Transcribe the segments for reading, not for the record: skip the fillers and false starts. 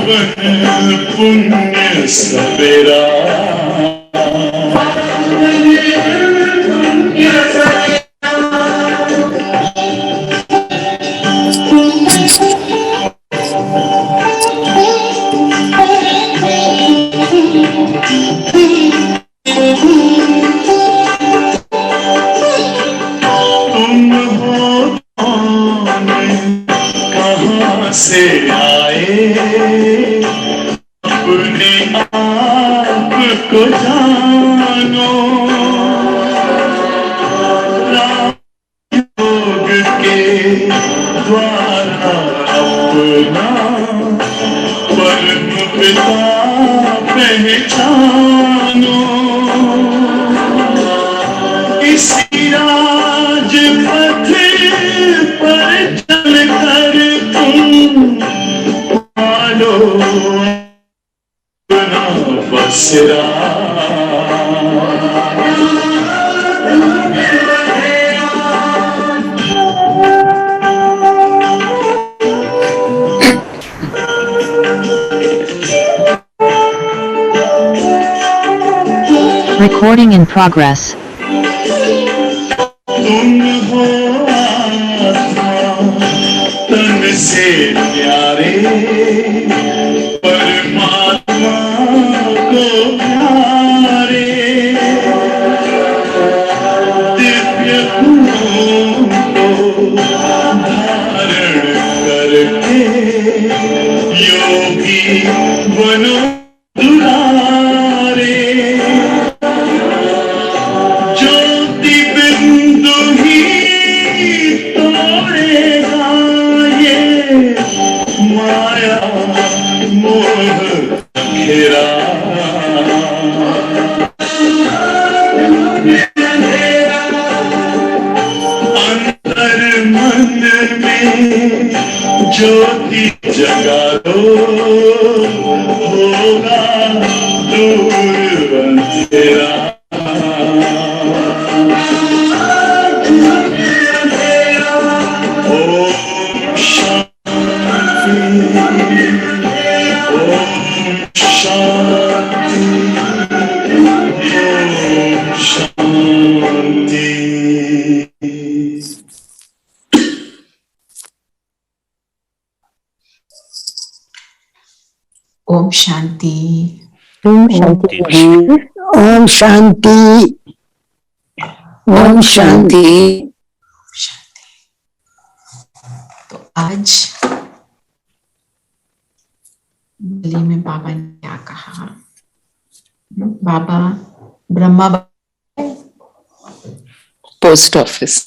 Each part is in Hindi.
पुण्य सवेरा तुम हो कौन, कहाँ से आए, अपने आप को जानो, योग के द्वारा अपना परम पिता पहचानो, इसी राजपथ पर चलकर तुम पालो अपना बसेरा। Recording in progress. तुम हो आत्मा तन से प्यारे, परमात्मा को प्यारे, दिव्य गुणों को धारण करके योगी बनो दुलारे, ज्योति बिंदु ही तोड़ेगा ये माया मोह घेरा। अंतर मन में ज्योति जगा दो, होगा दूर अंधेरा। ओम शांति, ओम शांति, ओम शांति। ओम शांति। ओम शांति। ओम शांति। ओम शांति। तो आज दिल्ली में बाबा ने क्या कहा? बाबा Brahma post office,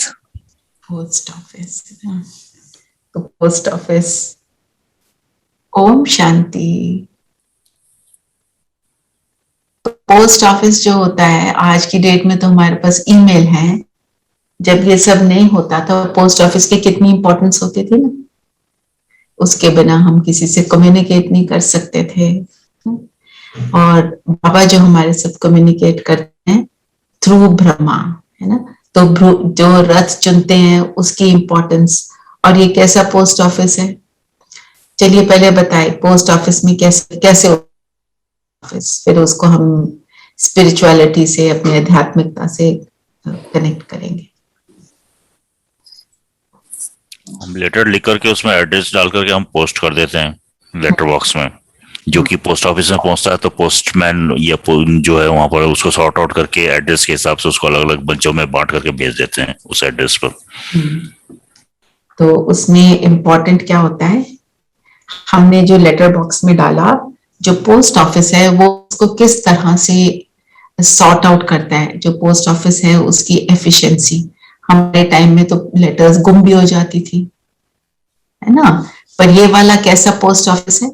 post office, तो पोस्ट ऑफिस। ओम शांति। पोस्ट ऑफिस जो होता है आज की डेट में, तो हमारे पास ईमेल है। जब ये सब नहीं होता तो पोस्ट ऑफिस की कितनी इंपॉर्टेंस होती थी ना, उसके बिना हम किसी से कम्युनिकेट नहीं कर सकते थे। और बाबा जो हमारे साथ कम्युनिकेट करते हैं थ्रू ब्रह्मा, है ना, तो जो रथ चुनते हैं उसकी इंपॉर्टेंस। और ये कैसा पोस्ट ऑफिस है, चलिए पहले बताए पोस्ट ऑफिस में कैसे ऑफिस, फिर उसको हम स्पिरिचुअलिटी से, अपनी आध्यात्मिकता से कनेक्ट करेंगे। हम लेटर लिख करके उसमें एड्रेस डाल करके हम पोस्ट कर देते हैं लेटर बॉक्स में, जो कि पोस्ट ऑफिस में पहुंचता है। तो पोस्टमैन या जो है वहां पर उसको सॉर्ट आउट करके एड्रेस के हिसाब से उसको अलग अलग बंचों में बांट करके भेज देते हैं उस एड्रेस पर। तो उसमें इम्पोर्टेंट क्या होता है, हमने जो लेटर बॉक्स में डाला, जो पोस्ट ऑफिस है वो उसको किस तरह से सॉर्ट आउट करता है। जो पोस्ट ऑफिस है उसकी एफिशिएंसी, हमारे टाइम में तो लेटर्स गुम भी हो जाती थी, है ना, पर ये वाला कैसा पोस्ट ऑफिस है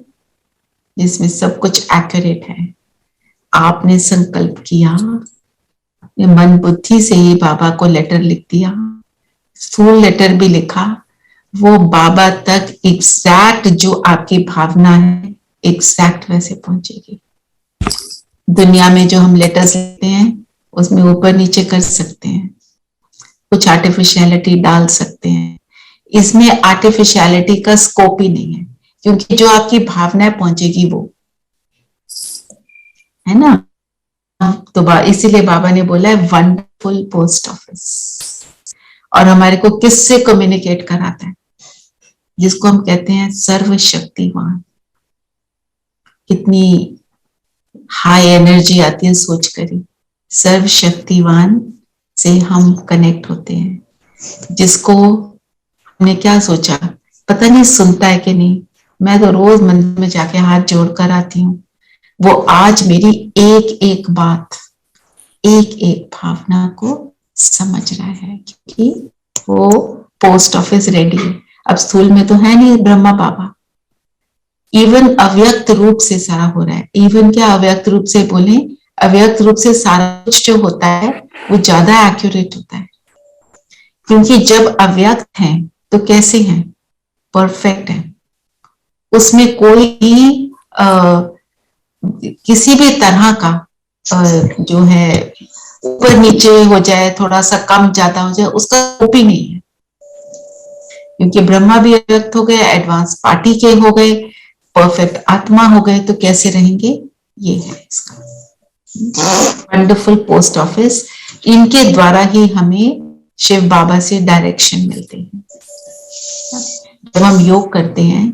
जिसमें सब कुछ एक्यूरेट है। आपने संकल्प किया, अपने मन बुद्धि से ही बाबा को लेटर लिख दिया, फुल लेटर भी लिखा, वो बाबा तक एग्जैक्ट जो आपकी भावना है एग्जैक्ट वैसे पहुंचेगी। दुनिया में जो हम लेटर्स लिखते हैं उसमें ऊपर नीचे कर सकते हैं, कुछ आर्टिफिशियलिटी डाल सकते हैं, इसमें आर्टिफिशियलिटी का स्कोप ही नहीं है, क्योंकि जो आपकी भावनाएं पहुंचेगी वो, है ना। तो इसीलिए बाबा ने बोला है वंडरफुल पोस्ट ऑफिस। और हमारे को किससे कम्युनिकेट कराता है? जिसको हम कहते हैं सर्वशक्तिवान। कितनी हाई एनर्जी आती है सोच करी। सर्वशक्तिवान से हम कनेक्ट होते हैं, जिसको हमने क्या सोचा पता नहीं सुनता है कि नहीं। मैं तो रोज मंदिर में जाके हाथ जोड़कर आती हूँ। वो आज मेरी एक एक बात, एक एक भावना को समझ रहा है, क्योंकि वो पोस्ट ऑफिस रेडी है। अब स्थूल में तो है नहीं ब्रह्मा बाबा, इवन अव्यक्त रूप से सारा हो रहा है। इवन क्या अव्यक्त रूप से बोले, अव्यक्त रूप से सारा कुछ जो होता है वो ज्यादा एक्यूरेट होता है, क्योंकि जब अव्यक्त है तो कैसे हैं? परफेक्ट है। उसमें कोई भी किसी भी तरह का जो है ऊपर नीचे हो जाए, थोड़ा सा कम ज्यादा हो जाए, उसका रूप ही नहीं है। क्योंकि ब्रह्मा भी अव्यक्त हो गए, एडवांस पार्टी के हो गए, परफेक्ट आत्मा हो गए, तो कैसे रहेंगे? ये है इसका वंडरफुल पोस्ट ऑफिस। इनके द्वारा ही हमें शिव बाबा से डायरेक्शन मिलते हैं। जब हम योग करते हैं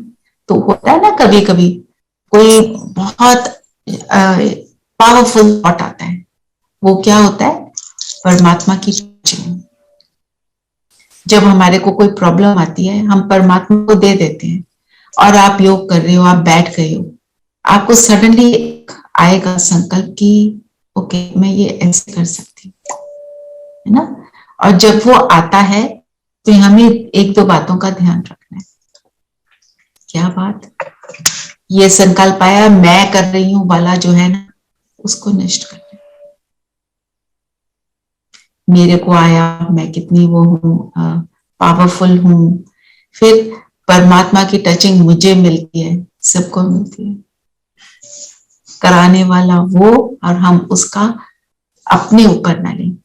तो होता है ना, कभी कभी कोई बहुत पावरफुल थॉट आता है। वो क्या होता है? परमात्मा की टीचिंग। जब हमारे को कोई प्रॉब्लम आती है हम परमात्मा को दे देते हैं, और आप योग कर रहे हो, आप बैठ गए हो, आपको सडनली आएगा संकल्प कि ओके मैं ये ऐसे कर सकती हूँ, है ना। और जब वो आता है तो हमें एक दो बातों का ध्यान रखना है। क्या बात? ये संकल्प आया मैं कर रही हूं वाला जो है ना, उसको नष्ट करना है। मेरे को आया, मैं कितनी वो हूं, पावरफुल हूं। फिर परमात्मा की टचिंग मुझे मिलती है, सबको मिलती है। कराने वाला वो, और हम उसका अपने ऊपर ना लें,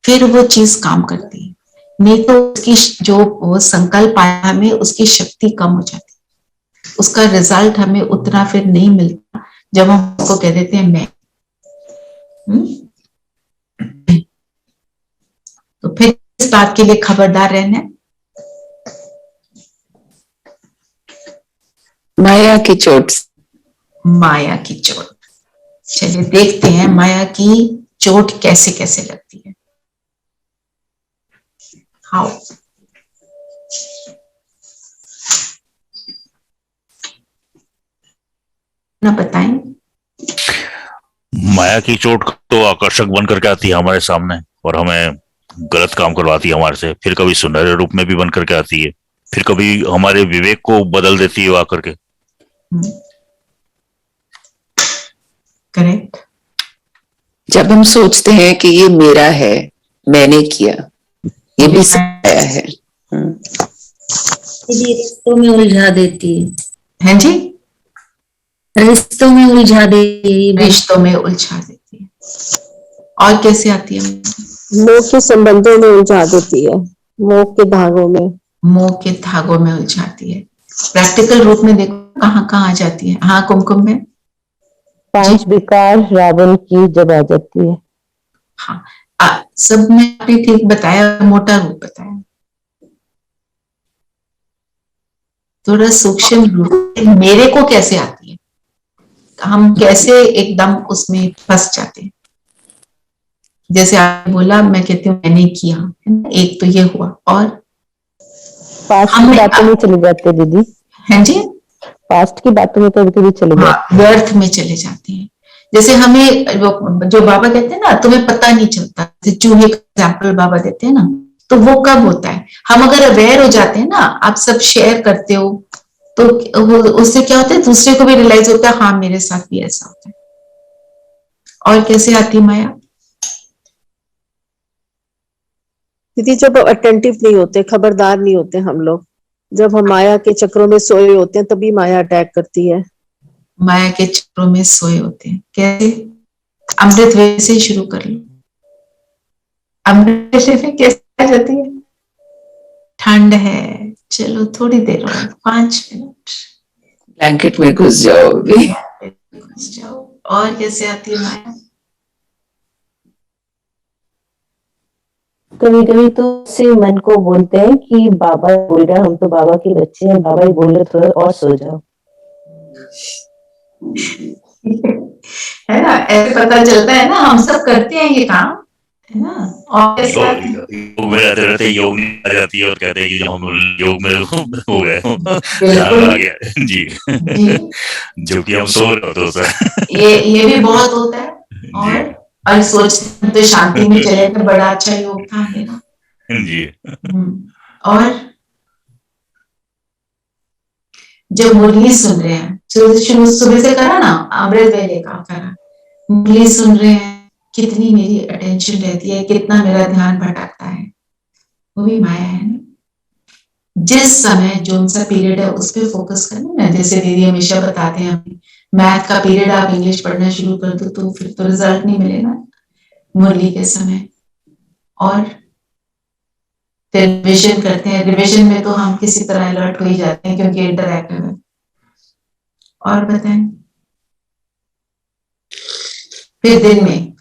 फिर वो चीज काम करती है। नहीं तो उसकी जो वो संकल्प आया हमें, उसकी शक्ति कम हो जाती है, उसका रिजल्ट हमें उतना फिर नहीं मिलता जब हम उसको कह देते हैं मैं। तो फिर इस बात के लिए खबरदार रहना है। माया की चोट। माया की चोट। चलिए देखते हैं माया की चोट कैसे कैसे लगती है। हाउ? ना बताएं। माया की चोट तो आकर्षक बन करके आती है हमारे सामने और हमें गलत काम करवाती है हमारे से। फिर कभी सुनहरे रूप में भी बन करके आती है, फिर कभी हमारे विवेक को बदल देती है वो आकर के। करेक्ट। जब हम सोचते हैं कि ये मेरा है, मैंने किया, ये भी माया है। ये रिश्तों में उलझा देती है। हैं जी? रिश्तों में उलझा देती है। रिश्तों में उलझा देती है। और कैसे आती है? मोह के संबंधों में उलझा देती है, मोह के धागों में। मोह के धागों में उलझाती है। प्रैक्टिकल रूप में देखो कहाँ कहाँ आ जाती है। हाँ कुमकुम में 5 विकार रावण की जब आ जाती है। हाँ सब में आपने ठीक बताया, मोटा रूप बताया। थोड़ा सूक्ष्म रूप मेरे को कैसे आती है, हम कैसे एकदम उसमें फंस जाते हैं। जैसे आपने बोला, मैं कहती हूँ मैंने किया, एक तो ये हुआ, और पास्ट की बातों में चले जाते दीदी। हैं जी? पास्ट की बातों में कभी कभी चले जाते, व्यर्थ में चले जाते हैं। जैसे हमें जो बाबा कहते हैं ना, तुम्हें पता नहीं चलता, चूहे का एग्जाम्पल बाबा देते हैं ना, तो वो कब होता है? हम अगर अवेयर हो जाते हैं ना, आप सब शेयर करते हो, तो उससे क्या होता है, दूसरे को भी रियलाइज होता है हाँ मेरे साथ भी ऐसा होता है। और कैसे आती है माया? दीदी जब अटेंटिव नहीं होते, खबरदार नहीं होते हम लोग, जब हम माया के चक्रों में सोए होते हैं तभी माया अटैक करती है। माया के चक्रों में सोए होते हैं। कैसे? अमृत वेले से शुरू कर लो। अमृत वेले में कैसे आ जाती है? ठंड है, चलो थोड़ी देर और 5 मिनट ब्लैंकेट में घुस जाओ भी। घुस जाओ। और कैसे आती है माया? कभी कभी तो सिर्फ मन को बोलते हैं कि बाबा बोल रहे हैं, हम तो बाबा के बच्चे हैं, बाबा ही बोल रहे थोड़ा और सो जाओ। है ना, ऐसे पता चलता है ना हम सब करते हैं ये काम, है ना। और कैसे आती है? योग में रहते रहते योग में आ जाती है और कहते हैं कि हम योग में हो गए, ध्यान बिल्कुल आ गया जी। जी, जबकि हम सो रहे होते सर। ये भी बहुत होता है। जी और सोचते हैं तो शांति में चले गए, बड़ा अच्छा योग था मेरा। जी और जब मुरली सुन रहे हैं, शुरू सुबह से करा ना, अमृत वेले का करा, मुरली सुन रहे हैं, कितनी मेरी अटेंशन रहती है, कितना मेरा ध्यान भटकता है, वो भी माया है ना। जिस समय जो सा पीरियड है उस पर फोकस करना ना, जैसे दीदी हमेशा बताते हैं, मैथ का पीरियड आप इंग्लिश पढ़ना शुरू कर दो तो फिर तो रिजल्ट नहीं मिलेगा मुरली के समय। और फिर रिविजन करते हैं, रिविजन में तो हम किसी तरह अलर्ट हो ही जाते हैं क्योंकि इंटरएक्टिव है। और बताएं, फिर दिन में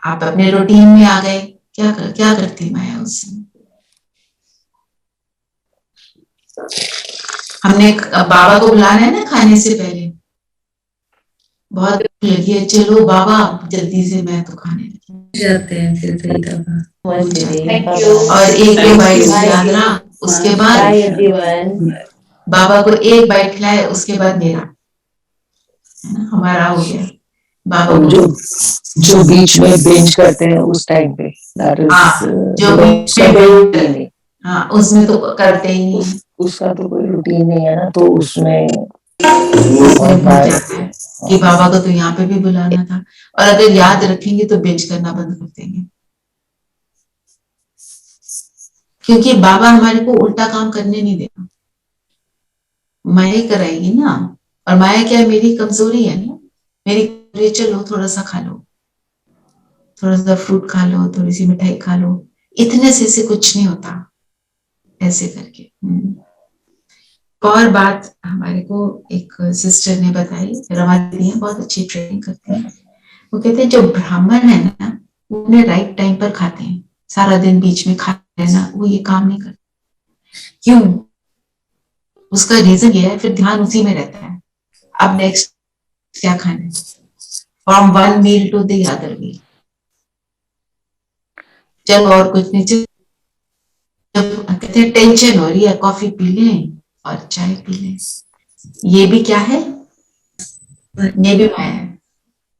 आप अपने रूटीन में आ गए, क्या करती माया उस समय? हमने बाबा को बुलाना है ना खाने से पहले, बहुत भूख लगी है, चलो बाबा जल्दी से मैं तो खाने लगी जाते हैं फिर कई दफा। और एक दो बाइट याद रहा, उसके बाद बाय एवरीवन। बाबा को एक बाइट खिलाए, उसके बाद मेरा, है ना, हमारा हो गया। बाबा को जो बीच में बेंच करते हैं उस टाइम पे, जो बीच में, हाँ उसमें तो करते ही नहीं है, उसका तो कोई रूटीन नहीं है ना, तो उसमें भूल जाता है कि बाबा को तो यहाँ पे भी बुलाना था। और अगर याद रखेंगे तो बेंच करना बंद कर देंगे, क्योंकि बाबा हमारे को उल्टा काम करने नहीं देगा, माया ही कराएगी ना। और माया क्या है, मेरी कमजोरी है ना, मेरी चलो थोड़ा सा खा लो, थोड़ा सा फ्रूट खा लो, थोड़ी सी मिठाई खा लो, इतने से कुछ नहीं होता, ऐसे करके। और बात हमारे को एक सिस्टर ने बताई, रमा दीदी है, बहुत अच्छी ट्रेनिंग करती है। वो कहते हैं जो ब्राह्मण है ना, वो अपने राइट टाइम पर खाते हैं, सारा दिन बीच में खाते रहना वो ये काम नहीं करते। क्यों? उसका रीजन ये है, फिर ध्यान उसी में रहता है, अब नेक्स्ट क्या खाना है, from one meal to the other meal. चलो और कुछ नहीं, जब कहते हैं टेंशन हो रही है, कॉफी पी लें और चाय पी लें, ये भी क्या है, ये भी माया है।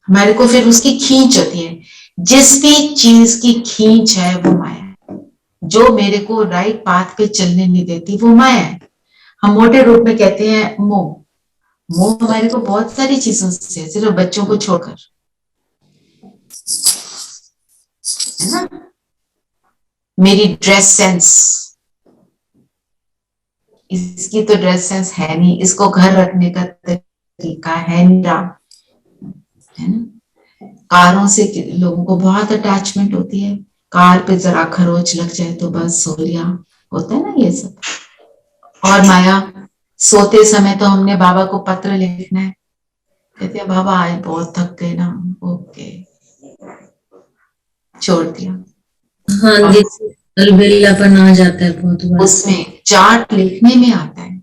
हमारे को फिर उसकी खींच होती है, जिस भी चीज की खींच है वो माया है, जो मेरे को राइट पाथ पे चलने नहीं देती वो माया है। हम मोटे रूप में कहते हैं मोह। मोह हमारे को बहुत सारी चीजों से, सिर्फ बच्चों को छोड़कर, है ना। मेरी ड्रेस सेंस, इसकी तो ड्रेस सेंस है नहीं, इसको घर रखने का तरीका है नहीं, है ना। कारों से लोगों को बहुत अटैचमेंट होती है, कार पे जरा खरोच लग जाए तो बस सो लिया, होता है ना ये सब। और माया, सोते समय तो हमने बाबा को पत्र लिखना है, कहते हैं बाबा आज बहुत थक गए ना, ओके छोड़ दिया। हाँ जी, अलबेलापन आ जाता है बहुत बार। उसमें चार्ट लिखने में आता है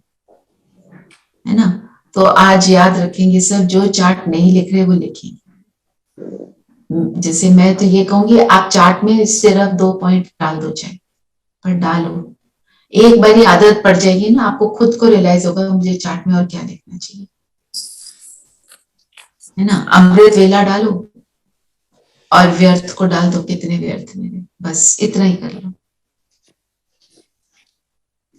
ना। तो आज याद रखेंगे सब, जो चार्ट नहीं लिख रहे वो लिखेंगे। जैसे मैं तो ये कहूंगी, आप चार्ट में सिर्फ 2 पॉइंट डाल दो, चाहे पर डालो, एक बारी आदत पड़ जाएगी ना, आपको खुद को रियलाइज होगा मुझे चार्ट में और क्या लिखना चाहिए, है ना। अमृत वेला डालो और व्यर्थ को डाल दो, कितने व्यर्थ मेरे, बस इतना ही कर लो,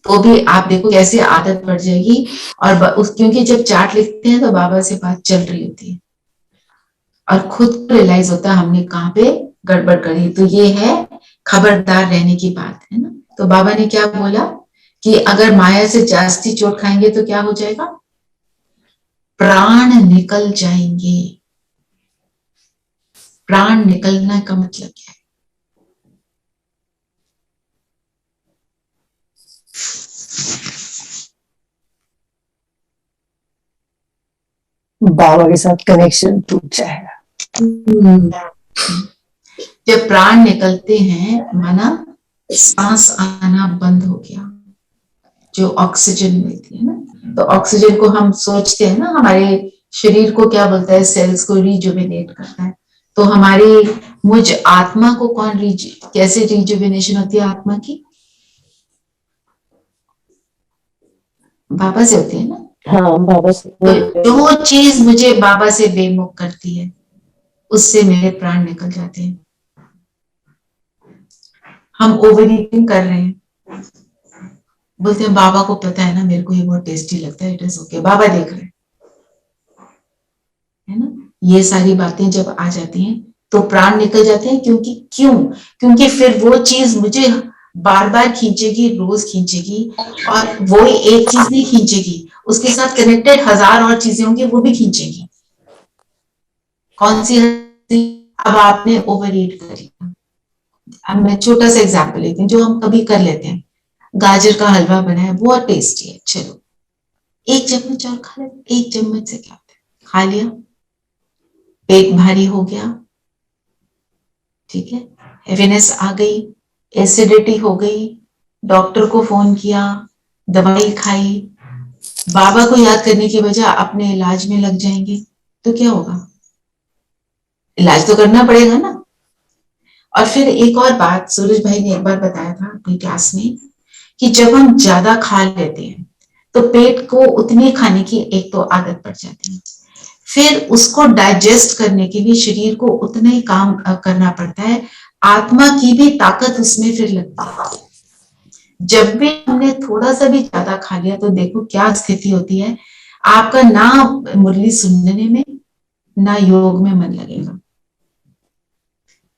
तो भी आप देखो कैसे आदत पड़ जाएगी। और क्योंकि जब चार्ट लिखते हैं तो बाबा से बात चल रही होती है और खुद को रियलाइज होता है हमने कहाँ पे गड़बड़ करी, तो ये है खबरदार रहने की बात, है ना। तो बाबा ने क्या बोला कि अगर माया से जास्ती चोट खाएंगे तो क्या हो जाएगा, प्राण निकल जाएंगे। प्राण निकलना का मतलब क्या है? बाबा के साथ कनेक्शन टूट जाएगा। जब प्राण निकलते हैं माना सांस आना बंद हो गया, जो ऑक्सीजन मिलती है ना, तो ऑक्सीजन को हम सोचते हैं ना, हमारे शरीर को क्या बोलता है, सेल्स को रिजुविनेट करता है। तो हमारी मुझ आत्मा को कौन कैसे रिजुविनेशन होती है आत्मा की? बाबा से होती है ना। हाँ, बाबा से। तो जो चीज मुझे बाबा से बेमुख करती है उससे मेरे प्राण निकल जाते हैं। हम ओवर ईटिंग कर रहे हैं, बोलते हैं बाबा को पता है ना मेरे को ये बहुत टेस्टी लगता है, इट इज ओके, बाबा देख रहे हैं, है ना। ये सारी बातें जब आ जाती हैं तो प्राण निकल जाते हैं। क्योंकि फिर वो चीज मुझे बार बार खींचेगी, रोज खींचेगी, और वो एक चीज नहीं खींचेगी, उसके साथ कनेक्टेड 1000 और चीजें होंगी, वो भी खींचेगी। कौन सी? अब आपने ओवर ईट करी। अब मैं छोटा सा एग्जाम्पल लेती हूँ जो हम कभी कर लेते हैं। गाजर का हलवा बना है, बहुत टेस्टी है, चलो एक चम्मच और खा लेते। एक चम्मच से क्या होता है, खा लिया, पेट भारी हो गया, ठीक है, हेवीनेस आ गई, एसिडिटी हो गई, डॉक्टर को फोन किया, दवाई खाई, बाबा को याद करने की बजाय अपने इलाज में लग जाएंगे, तो क्या होगा? इलाज तो करना पड़ेगा ना। और फिर एक और बात सूरज भाई ने एक बार बताया था अपनी क्लास में कि जब हम ज्यादा खा लेते हैं तो पेट को उतनी खाने की एक तो आदत पड़ जाती है, फिर उसको डाइजेस्ट करने के लिए शरीर को उतना ही काम करना पड़ता है, आत्मा की भी ताकत उसमें फिर लगती है। जब भी हमने थोड़ा सा भी ज्यादा खा लिया तो देखो क्या स्थिति होती है, आपका ना मुरली सुनने में ना योग में मन लगेगा,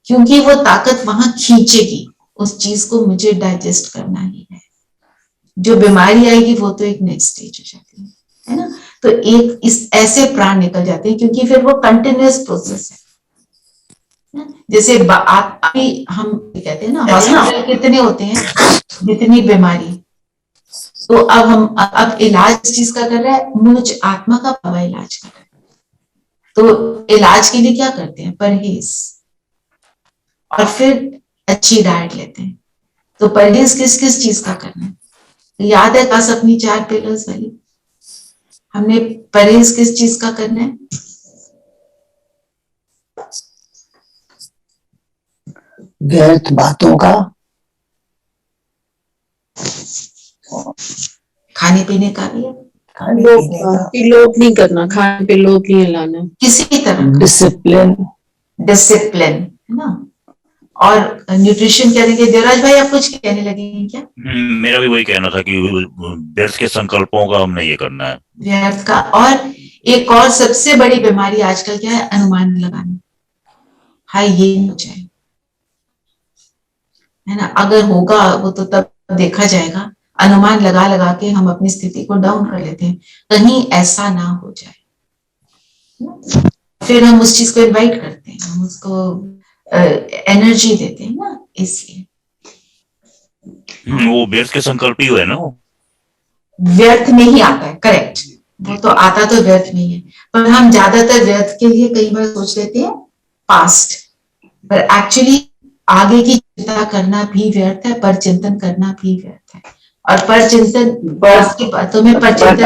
क्योंकि वो ताकत वहां खींचेगी उस चीज को, मुझे डाइजेस्ट करना ही है। जो बीमारी आएगी वो तो एक नेक्स्ट स्टेज हो जाती है ना। तो एक इस ऐसे प्राण निकल जाते हैं क्योंकि फिर वो कंटिन्यूअस प्रोसेस है। जैसे हम कहते हैं ना हॉस्पिटल कितने होते हैं, जितनी बीमारी, तो अब इलाज इस चीज का कर रहा है, मुझ आत्मा का बाबा इलाज कर रहा है। तो इलाज के लिए क्या करते हैं, परहेज, और फिर अच्छी डाइट लेते हैं। तो परहेज किस किस चीज का करना है, याद है बस अपनी 4 पिलर्स वाली, हमने परहेज किस चीज का करना है? व्यर्थ बातों का, खाने पीने का भी है, लोभ नहीं करना, खाने पे लोभ नहीं लाना, किसी तरह डिसिप्लिन, डिसिप्लिन, है ना। और न्यूट्रिशन क्या देंगे? देवराज भाई आप कुछ कहने लगे हैं क्या? मेरा भी वही कहना था कि व्यर्थ के संकल्पों का हमने ये करना है, व्यर्थ का। और एक और सबसे बड़ी बीमारी आजकल क्या है, अनुमान लगाना, हाय ये हो जाए, है ना। अगर होगा वो तो तब देखा जाएगा, अनुमान लगा लगा के हम अपनी स्थिति को डाउन कर लेते हैं, कहीं ऐसा ना हो जाए, फिर हम उस चीज को इनवाइट करते हैं, हम उसको एनर्जी देते हैं ना, इसलिए वो व्यर्थ के संकल्प ही हुए ना, वो व्यर्थ में ही आता है, करेक्ट। वो तो आता तो व्यर्थ में ही है, पर हम ज्यादातर व्यर्थ के लिए कई बार सोच लेते हैं पास्ट, पर एक्चुअली आगे की चिंता करना भी व्यर्थ है, पर चिंतन करना भी व्यर्थ है। और पर चिंतन पास्ट की बातों में पर चिंतन,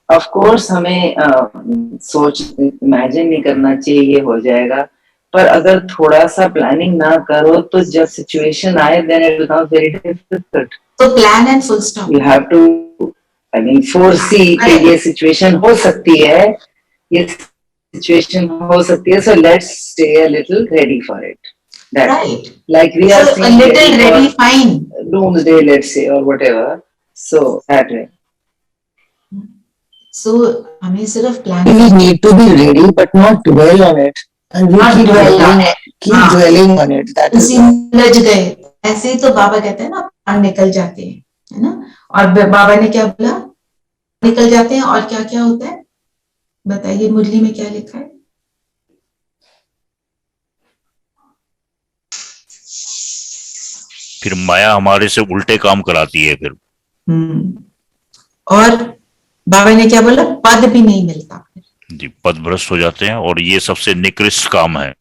ऑफ कोर्स हमें सोच इमेजिन नहीं करना चाहिए ये हो जाएगा, पर अगर थोड़ा सा प्लानिंग ना करो तो जब सिचुएशन आए then it becomes very difficult. तो plan and full stop, you have to I mean foresee कि ये सिचुएशन हो सकती है, ये सिचुएशन हो सकती है, so let's stay a little ready for it, right, like we are so a little ready, fine, doomsday, let's say, or whatever, so that way. so हमें सिर्फ plan, we need to be ready but not dwell on it, and we Not keep dwell on dwelling, it. keep हाँ। dwelling on it, that is उसी में लज गए। ऐसे ही तो बाबा कहते हैं ना, प्राण निकल जाते हैं, है ना। और बाबा ने क्या बोला, निकल जाते हैं, और क्या क्या होता है बताइए, मुरली में क्या लिखा है? फिर माया हमारे से उल्टे काम कराती है फिर। और बाबा ने क्या बोला, पद भी नहीं मिलता, जी, पद भ्रष्ट हो जाते हैं और ये सबसे निकृष्ट काम है।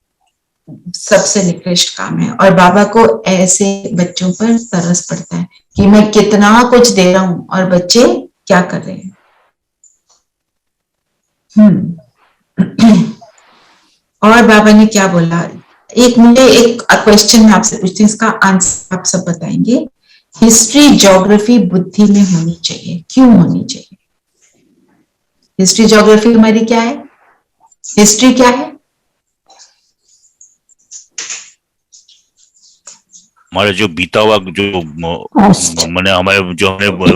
सबसे निकृष्ट काम है। और बाबा को ऐसे बच्चों पर तरस पड़ता है कि मैं कितना कुछ दे रहा हूं और बच्चे क्या कर रहे हैं। और बाबा ने क्या बोला, मुझे एक क्वेश्चन मैं आपसे पूछती हूँ, इसका आंसर आप सब बताएंगे। हिस्ट्री ज्योग्राफी बुद्धि में होनी चाहिए, क्यों होनी चाहिए? हिस्ट्री ज्योग्राफी हमारी क्या है? हिस्ट्री क्या है? हमारे जो बीता हुआ जो मैंने हमारे जो हमने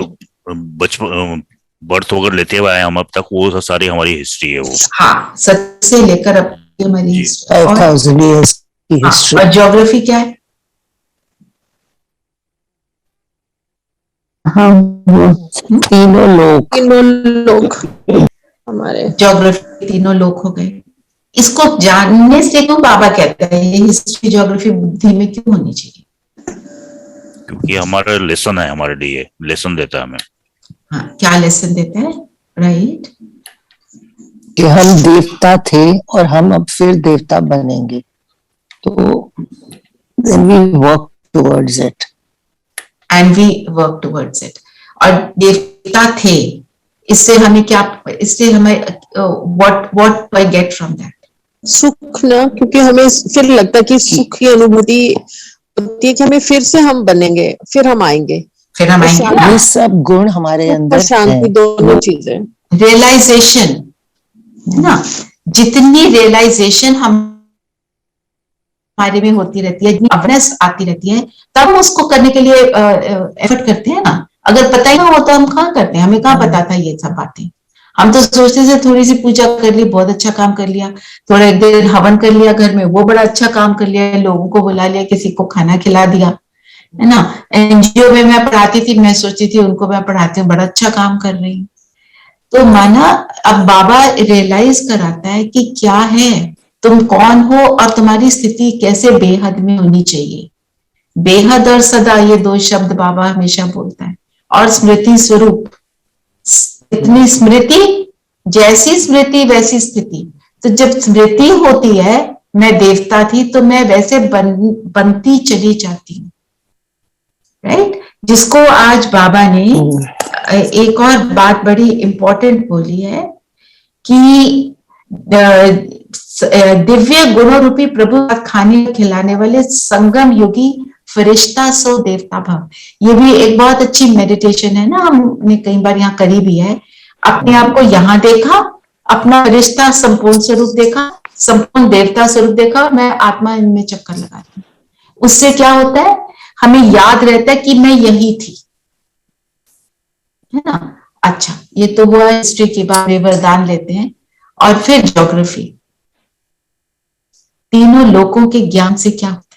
बचपन बर्थ वगैरह लेते हुए आए हम अब तक, वो सारी हमारी हिस्ट्री है वो। हाँ, सच से लेकर अब हमारी हिस्ट्री। 5000 years की हिस्ट्री। और ज्योग्राफी क्या है? हाँ, वो तीनों लोग हमारे ज्योग्राफी तीनों लोग हो गए। इसको जानने से क्यों बाबा कहते हैं ये हिस्ट्री ज्योग्राफी बुद्धि में क्यों होनी चाहिए? क्योंकि हमारा लेसन है, हमारे लिए लेसन देता है हमें। हाँ, क्या लेसन देता है? राइट, कि हम देवता थे और हम अब फिर देवता बनेंगे, तो then we work towards it. And we work towards it. और देवता थे, इससे हमें क्या, इससे हमें what I get from that? सुख ना, क्योंकि हमें फिर लगता है कि सुख की अनुभूति होती है कि हमें फिर से हम बनेंगे, फिर हम आएंगे, फिर हम आएंगे ना? ये सब गुण हमारे सुख अंदर और शांति हैं। दोनों चीजें। रियलाइजेशन है ना, जितनी रियलाइजेशन हमारे में होती रहती है, जितनी अवेयरनेस आती रहती है, तब हम उसको करने के लिए एफर्ट करते हैं ना। अगर पता ही ना हो तो हम कहाँ करते हैं, हमें कहाँ पता था ये सब बातें। हम तो सोचते थे थोड़ी सी पूजा कर ली, बहुत अच्छा काम कर लिया, थोड़ा एक देर हवन कर लिया घर में, वो बड़ा अच्छा काम कर लिया, लोगों को बुला लिया, किसी को खाना खिला दिया, है ना। एनजीओ में मैं पढ़ाती थी, मैं सोचती थी उनको मैं पढ़ाती हूँ, बड़ा अच्छा काम कर रही हूँ। तो माना अब बाबा रियलाइज कराता है कि क्या है, तुम कौन हो और तुम्हारी स्थिति कैसे बेहद में होनी चाहिए। बेहद और सदा, ये दो शब्द बाबा हमेशा बोलता है। और स्मृति स्वरूप, इतनी स्मृति, जैसी स्मृति वैसी स्थिति। तो जब स्मृति होती है मैं देवता थी, तो मैं वैसे बनती चली जाती हूँ, राइट। जिसको आज बाबा ने एक और बात बड़ी इंपॉर्टेंट बोली है कि दिव्य गुणों रूपी प्रभु खाने खिलाने वाले संगम योगी फरिश्ता सो देवता भाव। ये भी एक बहुत अच्छी मेडिटेशन है ना, हमने कई बार यहाँ करी भी है। अपने आप को यहाँ देखा, अपना फरिश्ता संपूर्ण स्वरूप देखा, संपूर्ण देवता स्वरूप देखा, मैं आत्मा इनमें चक्कर लगाती हूँ। उससे क्या होता है, हमें याद रहता है कि मैं यही थी, है ना। अच्छा, ये तो हुआ हिस्ट्री की बात, वे वरदान लेते हैं। और फिर ज्योग्राफी, तीनों लोकों के ज्ञान से क्या होता है?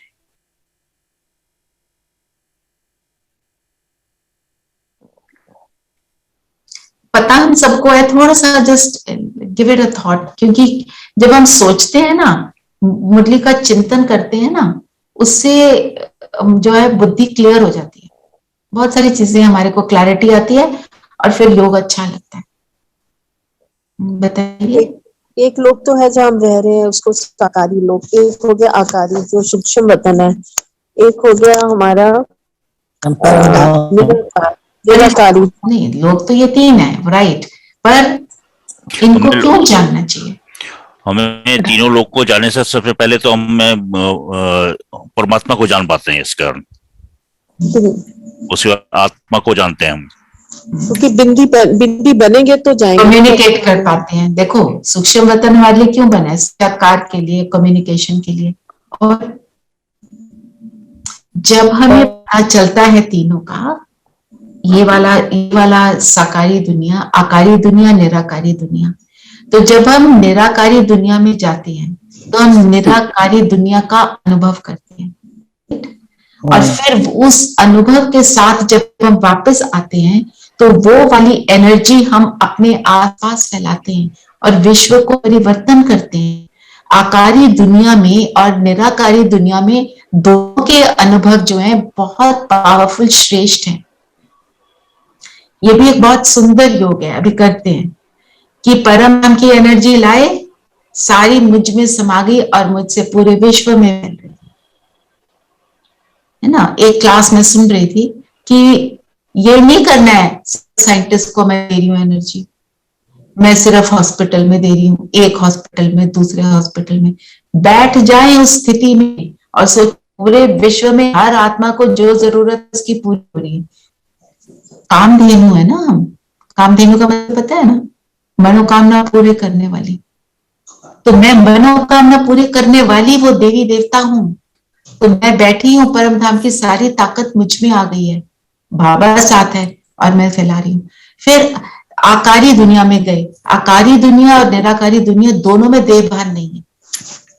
पता हम सबको है, थोड़ा सा just give it a thought. क्योंकि जब हम सोचते हैं ना, मुरली का चिंतन करते हैं ना, उससे जो है बुद्धि क्लियर हो जाती है, बहुत सारी चीजें हमारे को क्लैरिटी आती है और फिर योग अच्छा लगता है। बताइए। एक लोक तो है जहाँ हम रह रहे हैं, उसको साकारी लोक, एक हो गया आकारी जो सूक्ष्म वतन है, एक हो गया हमारा निराकारी। नहीं, लोग तो ये तीन है, राइट। पर इनको क्यों जानना चाहिए? हमें तीनों लोग को जानने से सबसे पहले तो हम परमात्मा को जान पाते हैं, इस कारण उसके बाद आत्मा को जानते हैं हम, क्योंकि बिंदी बनेंगे तो जाएंगे, कम्युनिकेट कर पाते हैं। देखो, सूक्ष्म वतन हमारे लिए क्यों बना है? साकार के लिए, कम्युनिकेशन के लिए। और जब हमें पता चलता है तीनों का, ये वाला साकारी दुनिया, आकारी दुनिया, निराकारी दुनिया, तो जब हम निराकारी दुनिया में जाते हैं तो हम निराकारी दुनिया का अनुभव करते हैं। और फिर उस अनुभव के साथ जब हम वापस आते हैं तो वो वाली एनर्जी हम अपने आसपास फैलाते हैं और विश्व को परिवर्तन करते हैं। आकारी दुनिया में और निराकारी दुनिया में दोनों के अनुभव जो है बहुत पावरफुल, श्रेष्ठ हैं। ये भी एक बहुत सुंदर योग है, अभी करते हैं कि परम धाम की एनर्जी लाए, सारी मुझ में समा गई और मुझसे पूरे विश्व में फैल रही है ना। एक क्लास में सुन रही थी कि ये नहीं करना है साइंटिस्ट को मैं दे रही हूँ एनर्जी, मैं सिर्फ हॉस्पिटल में दे रही हूँ, एक हॉस्पिटल में, दूसरे हॉस्पिटल में। बैठ जाए उस स्थिति में और सोच पूरे विश्व में हर आत्मा को जो जरूरत है उसकी पूरी हो रही है। कामधेनु है ना हम, कामधेनु का मतलब पता है ना, मनोकामना पूरे करने वाली। तो मैं मनोकामना पूरी करने वाली वो देवी देवता हूँ। तो मैं बैठी हूँ, परम धाम की सारी ताकत मुझ में आ गई है, बाबा साथ है और मैं फैला रही हूँ। फिर आकारी दुनिया में गए, आकारी दुनिया और निराकारी दुनिया दोनों में देह भान नहीं है।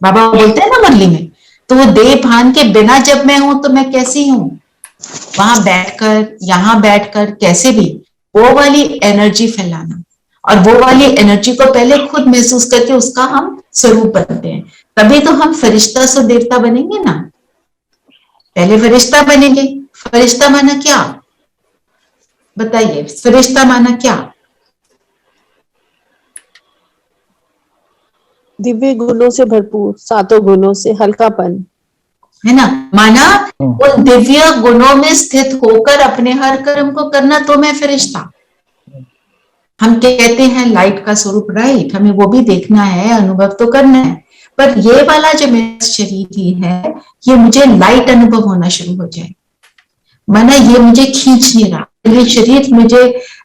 बाबा बोलते हैं ना मुरली में, तो वो देह भान के बिना जब मैं हूं तो मैं कैसी हूं, वहां बैठकर, यहां बैठकर, कैसे भी वो वाली एनर्जी फैलाना, और वो वाली एनर्जी को पहले खुद महसूस करके उसका हम स्वरूप बनते हैं, तभी तो हम फरिश्ता से देवता बनेंगे ना। पहले फरिश्ता बनेंगे। फरिश्ता माना क्या बताइए, फरिश्ता माना क्या? दिव्य गुणों से भरपूर, सातों गुणों से, हल्कापन, है ना। माना उन दिव्य गुणों में स्थित होकर अपने हर कर्म को करना, तो मैं फरिश्ता। हम कहते हैं लाइट का स्वरूप, राइट, हमें वो भी देखना है, अनुभव तो करना है, पर ये वाला जो मेरा शरीर ही है, ये मुझे लाइट अनुभव होना शुरू हो जाए। माना ये मुझे खींच नहीं रहा, ये शरीर मुझे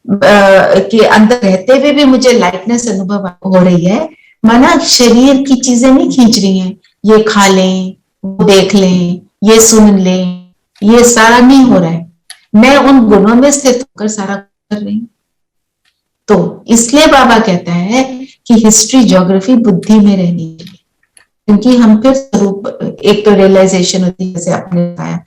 के अंदर रहते हुए भी मुझे लाइटनेस अनुभव हो रही है। माना शरीर की चीजें नहीं खींच रही हैं, ये खा लें, वो देख लें, ये सुन लें, ये सारा नहीं हो रहा है। मैं उन गुणों में स्थित होकर सारा कर रही हूँ। तो इसलिए बाबा कहता है कि हिस्ट्री ज्योग्राफी बुद्धि में रहनी चाहिए, क्योंकि हम फिर स्वरूप, एक तो रियलाइजेशन होती है, जैसे आपने बताया,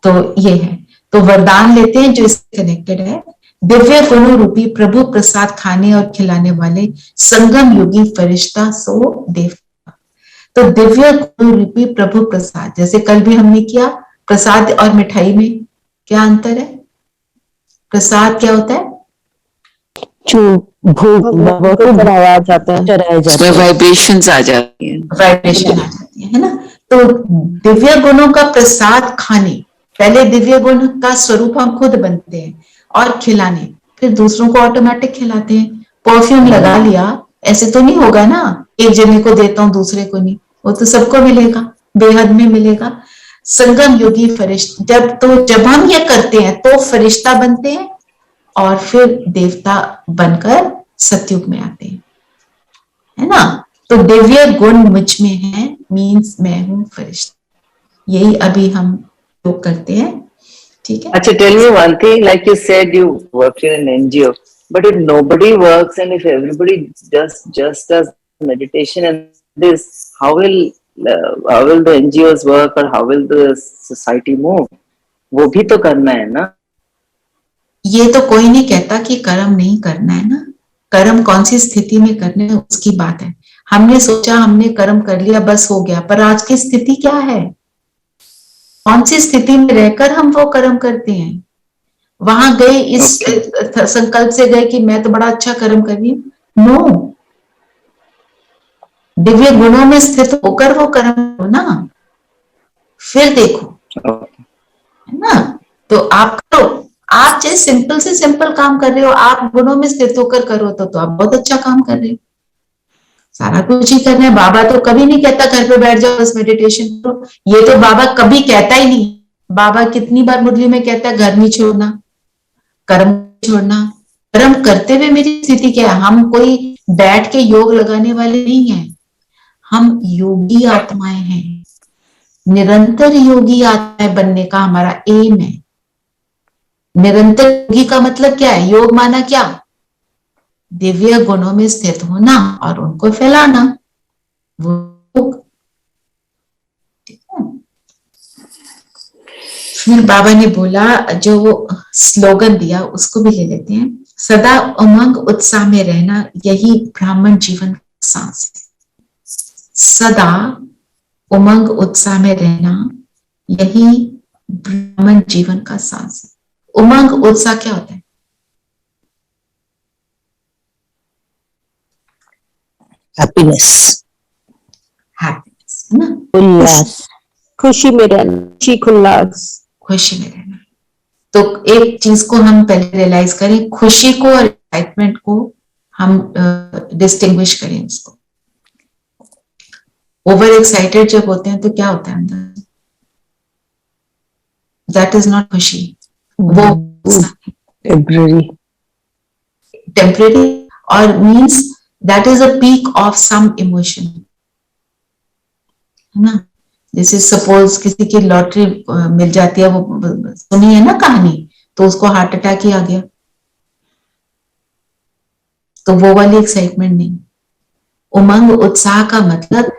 तो ये है। तो वरदान लेते हैं जो इससे कनेक्टेड है। दिव्य गुणों रूपी प्रभु प्रसाद खाने और खिलाने वाले संगम योगी फरिश्ता सो देवता। तो दिव्य गुणों रूपी प्रभु प्रसाद, जैसे कल भी हमने किया, प्रसाद और मिठाई में क्या अंतर है? प्रसाद क्या होता है? जो भोग बाबा को चढ़ाया जाता है, चढ़ाया जाता उसमें है। वाइब्रेशंस आ जाती हैं। वाइब्रेशन आ जाती है ना। तो दिव्य गुणों का प्रसाद खाने, पहले दिव्य गुण का स्वरूप हम खुद बनते हैं और खिलाने, फिर दूसरों को ऑटोमेटिक खिलाते हैं। परफ्यूम लगा लिया, ऐसे तो नहीं होगा ना, एक जने को देता हूँ दूसरे को नहीं, वो तो सबको मिलेगा, बेहद में मिलेगा। संगम योगी फरिश्ता, जब हम ये करते हैं तो फरिश्ता बनते हैं और फिर देवता बनकर सतयुग में आते हैं, है ना। तो दिव्य गुण मुझ में है, मीन्स मैं हूं फरिश्ता। यही अभी हम लोग करते हैं, ठीक है। अच्छा, tell me one thing, like you said you worked in an NGO, but if nobody works and if everybody just does meditation and this, how will the NGOs work or how will the society move? वो भी तो करना है ना। ये तो कोई नहीं कहता कि कर्म नहीं करना है ना, कर्म कौन सी स्थिति में करने है उसकी बात है। हमने सोचा हमने कर्म कर लिया बस हो गया, पर आज की स्थिति क्या है, कौन सी स्थिति में रहकर हम वो कर्म करते हैं। वहां गए इस संकल्प से गए कि मैं तो बड़ा अच्छा कर्म कर रही हूँ, नो, दिव्य गुणों में स्थित होकर वो कर्म करो ना, फिर देखो, है ना। तो आप करो, आप चाहे सिंपल से सिंपल काम कर रहे हो, आप गुणों में स्थित होकर करो तो आप बहुत अच्छा काम कर रहे हो। सारा कुछ ही करना है। बाबा तो कभी नहीं कहता घर पे बैठ जाओ बस मेडिटेशन करो, ये तो बाबा कभी कहता ही नहीं। बाबा कितनी बार मुरली में कहता है घर नहीं छोड़ना, कर्म छोड़ना। कर्म करते हुए मेरी स्थिति क्या है, हम कोई बैठ के योग लगाने वाले नहीं हैं, हम योगी आत्माएं हैं। निरंतर योगी आत्माएं बनने का हमारा एम है। निरंतर योगी का मतलब क्या है? योग माना क्या? दिव्य गुणों में स्थित होना और उनको फैलाना, वो योग। ठीक है। फिर बाबा ने बोला, जो स्लोगन दिया उसको भी ले लेते हैं। सदा उमंग उत्साह में रहना यही ब्राह्मण जीवन का सांस है। सदा उमंग उत्साह में रहना यही ब्राह्मण जीवन का सांस है। उमंग उत्साह क्या होता है? हैप्पीनेस, हैप्पीनेस, है ना, उल्लास, खुशी में रहना, खुशी उल्लास। खुशी में रहना। तो एक चीज को हम पहले रियलाइज करें, खुशी को और एक्साइटमेंट को हम डिस्टिंग्विश करें उसको। ओवर एक्साइटेड जब होते हैं तो क्या होता है अंदर, दैट इज नॉट खुशी, वो टेम्परेरी और means that is a peak of some emotion, है ना। जैसे सपोज किसी की लॉटरी मिल जाती है, वो सुनी है ना कहानी, तो उसको हार्ट अटैक ही आ गया, तो वो वाली एक्साइटमेंट नहीं। उमंग उत्साह का मतलब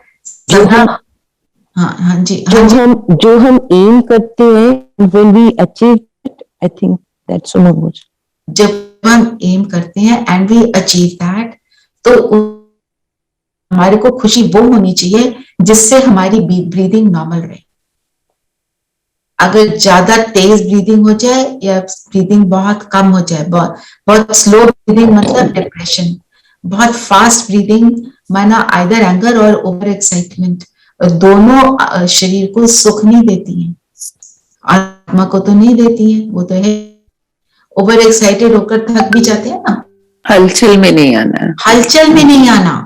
हाँ जी, जो हम एम करते हैं, when we achieve it, I think that's उमंग। जब हम एम करते हैं एंड वी अचीव दैट, तो हमारे को खुशी वो होनी चाहिए जिससे हमारी ब्रीदिंग नॉर्मल रहे। अगर ज्यादा तेज ब्रीदिंग हो जाए या ब्रीदिंग बहुत कम हो जाए, बहुत स्लो ब्रीदिंग मतलब डिप्रेशन, बहुत फास्ट ब्रीदिंग माना आइदर एंगर और ओवर एक्साइटमेंट, दोनों शरीर को सुख नहीं देती हैं, आत्मा को तो नहीं देती हैं, वो तो है। ओवर एक्साइटेड होकर थक भी जाते हैं ना, हलचल में नहीं आना, हलचल में नहीं आना।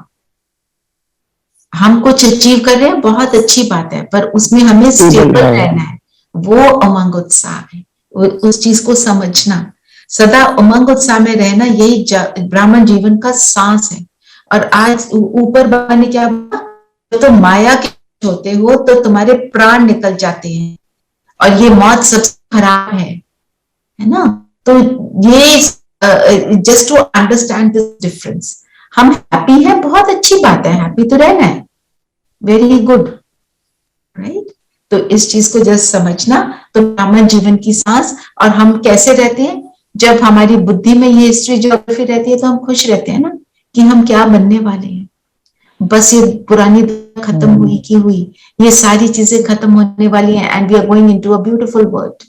हम कुछ अचीव कर रहे हैं, बहुत अच्छी बात है, पर उसमें हमें स्टेबल रहना है, वो उमंग उत्साह है। उस चीज को समझना, सदा उमंग उत्साह में रहना, यही ब्राह्मण जीवन का सांस है। और आज ऊपर बाबा ने क्या बोला, तो माया के होते हो तो तुम्हारे प्राण निकल जाते हैं, और ये मौत सबसे खराब है ना। तो ये just to understand this difference, हम हैप्पी हैं, बहुत अच्छी बात है, हैप्पी तो रहना है, वेरी गुड, राइट। तो इस चीज को जस्ट समझना, तो ब्राह्मण जीवन की सांस। और हम कैसे रहते हैं, जब हमारी बुद्धि में ये हिस्ट्री ज्योग्राफी रहती है, तो हम खुश रहते हैं ना कि हम क्या बनने वाले हैं। बस ये पुरानी खत्म हुई की हुई, ये सारी चीजें खत्म होने वाली हैं, and we are going into a beautiful world.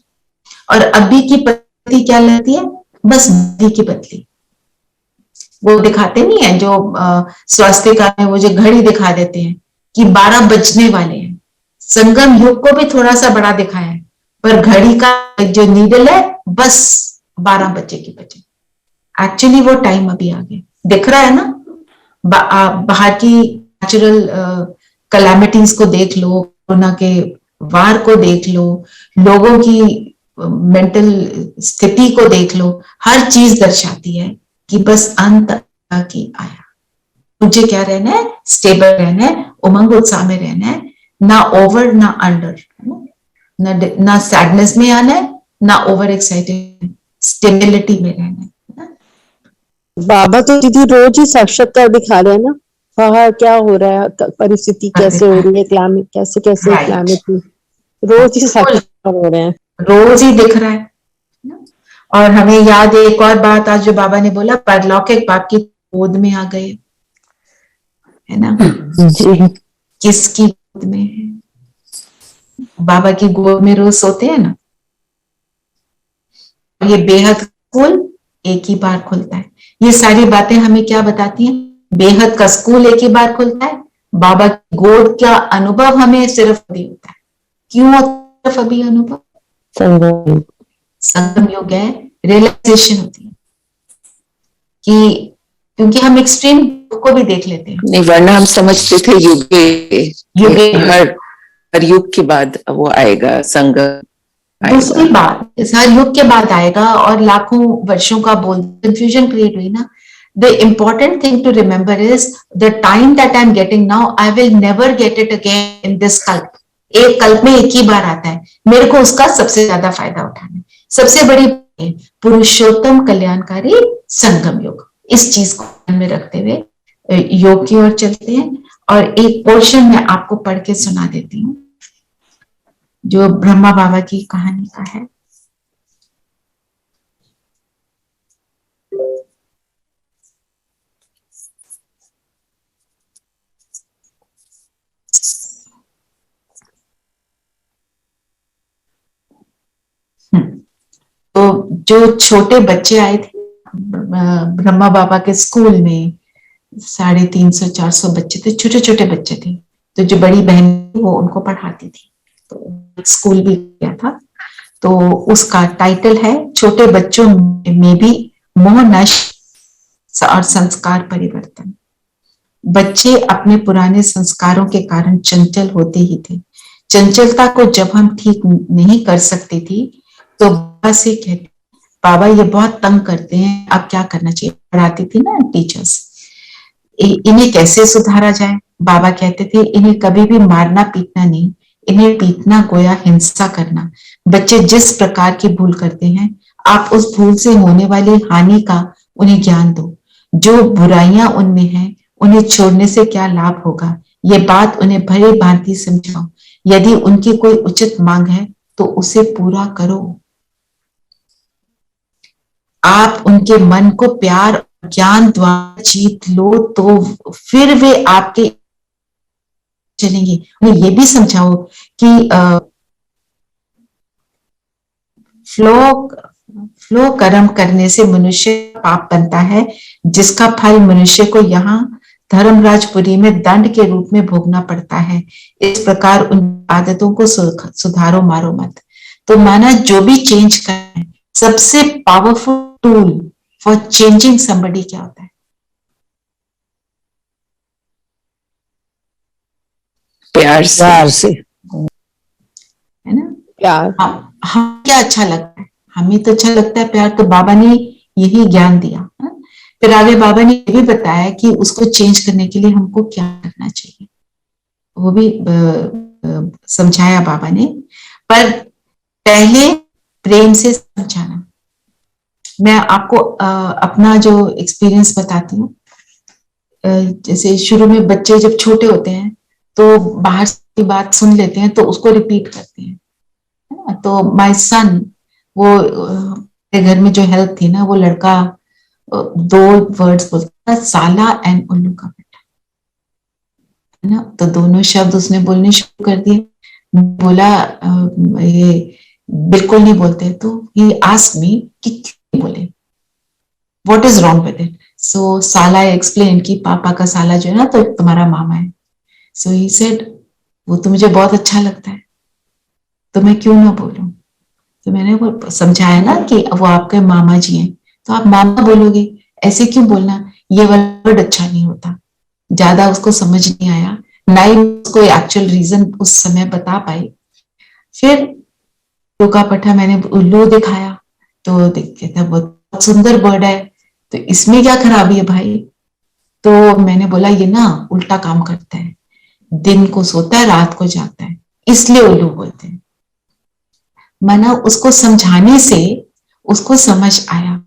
और अभी की पद्धति क्या लगती है, बस बत्ती की पतली, वो दिखाते नहीं है जो स्वास्थ्य का है, वो जो घड़ी दिखा देते हैं कि 12 बजने वाले हैं। संगम युग को भी थोड़ा सा बड़ा दिखाया है, पर घड़ी का जो नीडल है बस 12 बजे की बजे, एक्चुअली वो टाइम अभी आगे दिख रहा है ना। बाहर की नेचुरल कैलामिटीज को देख लो, कोरोना के वार को देख लो, लोगों की मेंटल स्थिति को देख लो, हर चीज दर्शाती है कि बस अंत की आया। मुझे क्या रहना है, स्टेबल रहना है, उमंग उत्साह में रहना है, ना ओवर ना अंडर, ना सैडनेस में आना है, ना ओवर एक्साइटेड, स्टेबिलिटी में रहना है। बाबा तो दीदी रोज ही साक्षात्कार दिखा रहे हैं ना, बाहर क्या हो रहा है, परिस्थिति कैसे हो रही है, क्लाइमेट कैसे कैसे Right. क्लाइमेट में रोज ही साक्षात्कार हो रहे हैं, रोज ही दिख रहा है। और हमें याद है एक और बात आज जो बाबा ने बोला, परलौकिक बाप की गोद में आ गए, है ना। किसकी गोद में है, बाबा की गोद में रोज सोते हैं ना। ये बेहद स्कूल एक ही बार खुलता है। ये सारी बातें हमें क्या बताती हैं, बेहद का स्कूल एक ही बार खुलता है, बाबा की गोद का अनुभव हमें सिर्फ अभी होता है। क्यों सिर्फ अभी अनुभव, संगम योग है, रियलाइजेशन होती है कि, क्योंकि हम एक्सट्रीम को भी देख लेते हैं। नहीं वरना हम समझते थे युगे हर युग के बाद वो आएगा, संगम दूसरी बात, हर युग के बाद आएगा और लाखों वर्षों का बोल, कंफ्यूजन क्रिएट हुई ना। The important thing to remember is the time that I am getting now, I will never get it again in this kalpa. एक कल्प में एक ही बार आता है, मेरे को उसका सबसे ज्यादा फायदा उठाना है। सबसे बड़ी पुरुषोत्तम कल्याणकारी संगम योग, इस चीज को ध्यान में रखते हुए योग की ओर चलते हैं। और एक पोर्शन मैं आपको पढ़ के सुना देती हूँ जो ब्रह्मा बाबा की कहानी का है। तो जो छोटे बच्चे आए थे ब्रह्मा बाबा के स्कूल में, 350-400 बच्चे थे, छोटे छोटे बच्चे थे। तो जो बड़ी बहन थी वो उनको पढ़ाती थी, तो स्कूल भी गया था। तो उसका टाइटल है छोटे बच्चों में भी मोह नष्ट और संस्कार परिवर्तन। बच्चे अपने पुराने संस्कारों के कारण चंचल होते ही थे। चंचलता को जब हम ठीक नहीं कर सकती थी तो बाबा से कहते, बाबा ये बहुत तंग करते हैं, अब क्या करना चाहिए? पढ़ाती थी ना टीचर्स, इन्हें कैसे सुधारा जाए? बाबा कहते थे इन्हें कभी भी मारना पीटना नहीं, इन्हें पीटना गोया हिंसा करना। बच्चे जिस प्रकार की भूल करते हैं, आप उस भूल से होने वाली हानि का उन्हें ज्ञान दो। जो बुराइयां उनमें हैं, उन्हें छोड़ने से क्या लाभ होगा, ये बात उन्हें भली भांति समझाओ। यदि उनकी कोई उचित मांग है तो उसे पूरा करो। आप उनके मन को प्यार और ज्ञान द्वारा जीत लो तो फिर वे आपके चलेंगे। उन्हें ये भी समझाओ कि फ्लो कर्म करने से मनुष्य पाप बनता है, जिसका फल मनुष्य को यहाँ धर्मराजपुरी में दंड के रूप में भोगना पड़ता है। इस प्रकार उन आदतों को सुधारो, मारो मत। तो माना जो भी चेंज करें, सबसे powerful tool for changing somebody क्या होता है? प्यार से, है ना? प्यार। हम क्या अच्छा लगता है? हमें तो अच्छा लगता है प्यार, तो बाबा ने यही ज्ञान दिया। है? फिर आगे बाबा ने ये भी बताया कि उसको चेंज करने के लिए हमको क्या करना चाहिए, वो भी समझाया बाबा ने। पर पहले प्रेम से समझाना। मैं आपको अपना जो एक्सपीरियंस बताती हूँ। जैसे शुरू में बच्चे जब छोटे होते हैं तो बाहर की बात सुन लेते हैं तो उसको रिपीट करते हैं, है ना? तो माय सन, वो घर में जो हेल्प थी ना, वो लड़का 2 वर्ड्स बोलता था, साला एंड उल्लू का बेटा, है ना? तो दोनों शब्द उसने बोलने शुरू कर दिए। बोला ये बिल्कुल नहीं बोलते। तो ही आस्क्ड मी कि क्यों बोले, what is wrong with it? So साला एक्सप्लेन कि पापा का साला जो है ना, तो तुम्हारा मामा है। सो ही सेड वो तो मुझे बहुत अच्छा लगता है, तो मैं क्यों ना बोलूं? तो मैंने वो समझाया ना कि वो आपके मामा जी हैं, तो आप मामा बोलोगे, ऐसे क्यों बोलना? ये वाला वर्ड अच्छा नहीं होता। ज्यादा उसको समझ नहीं आया, ना ही उसको एक्चुअल रीजन उस समय बता पाई। फिर टोका पठा मैंने उल्लू दिखाया, तो कहता बहुत सुंदर वर्ड है, तो इसमें क्या खराबी है भाई? तो मैंने बोला ये ना उल्टा काम करता है, दिन को सोता है, रात को जागता है, इसलिए उल्लू बोलते हैं। माना उसको समझाने से उसको समझ आया।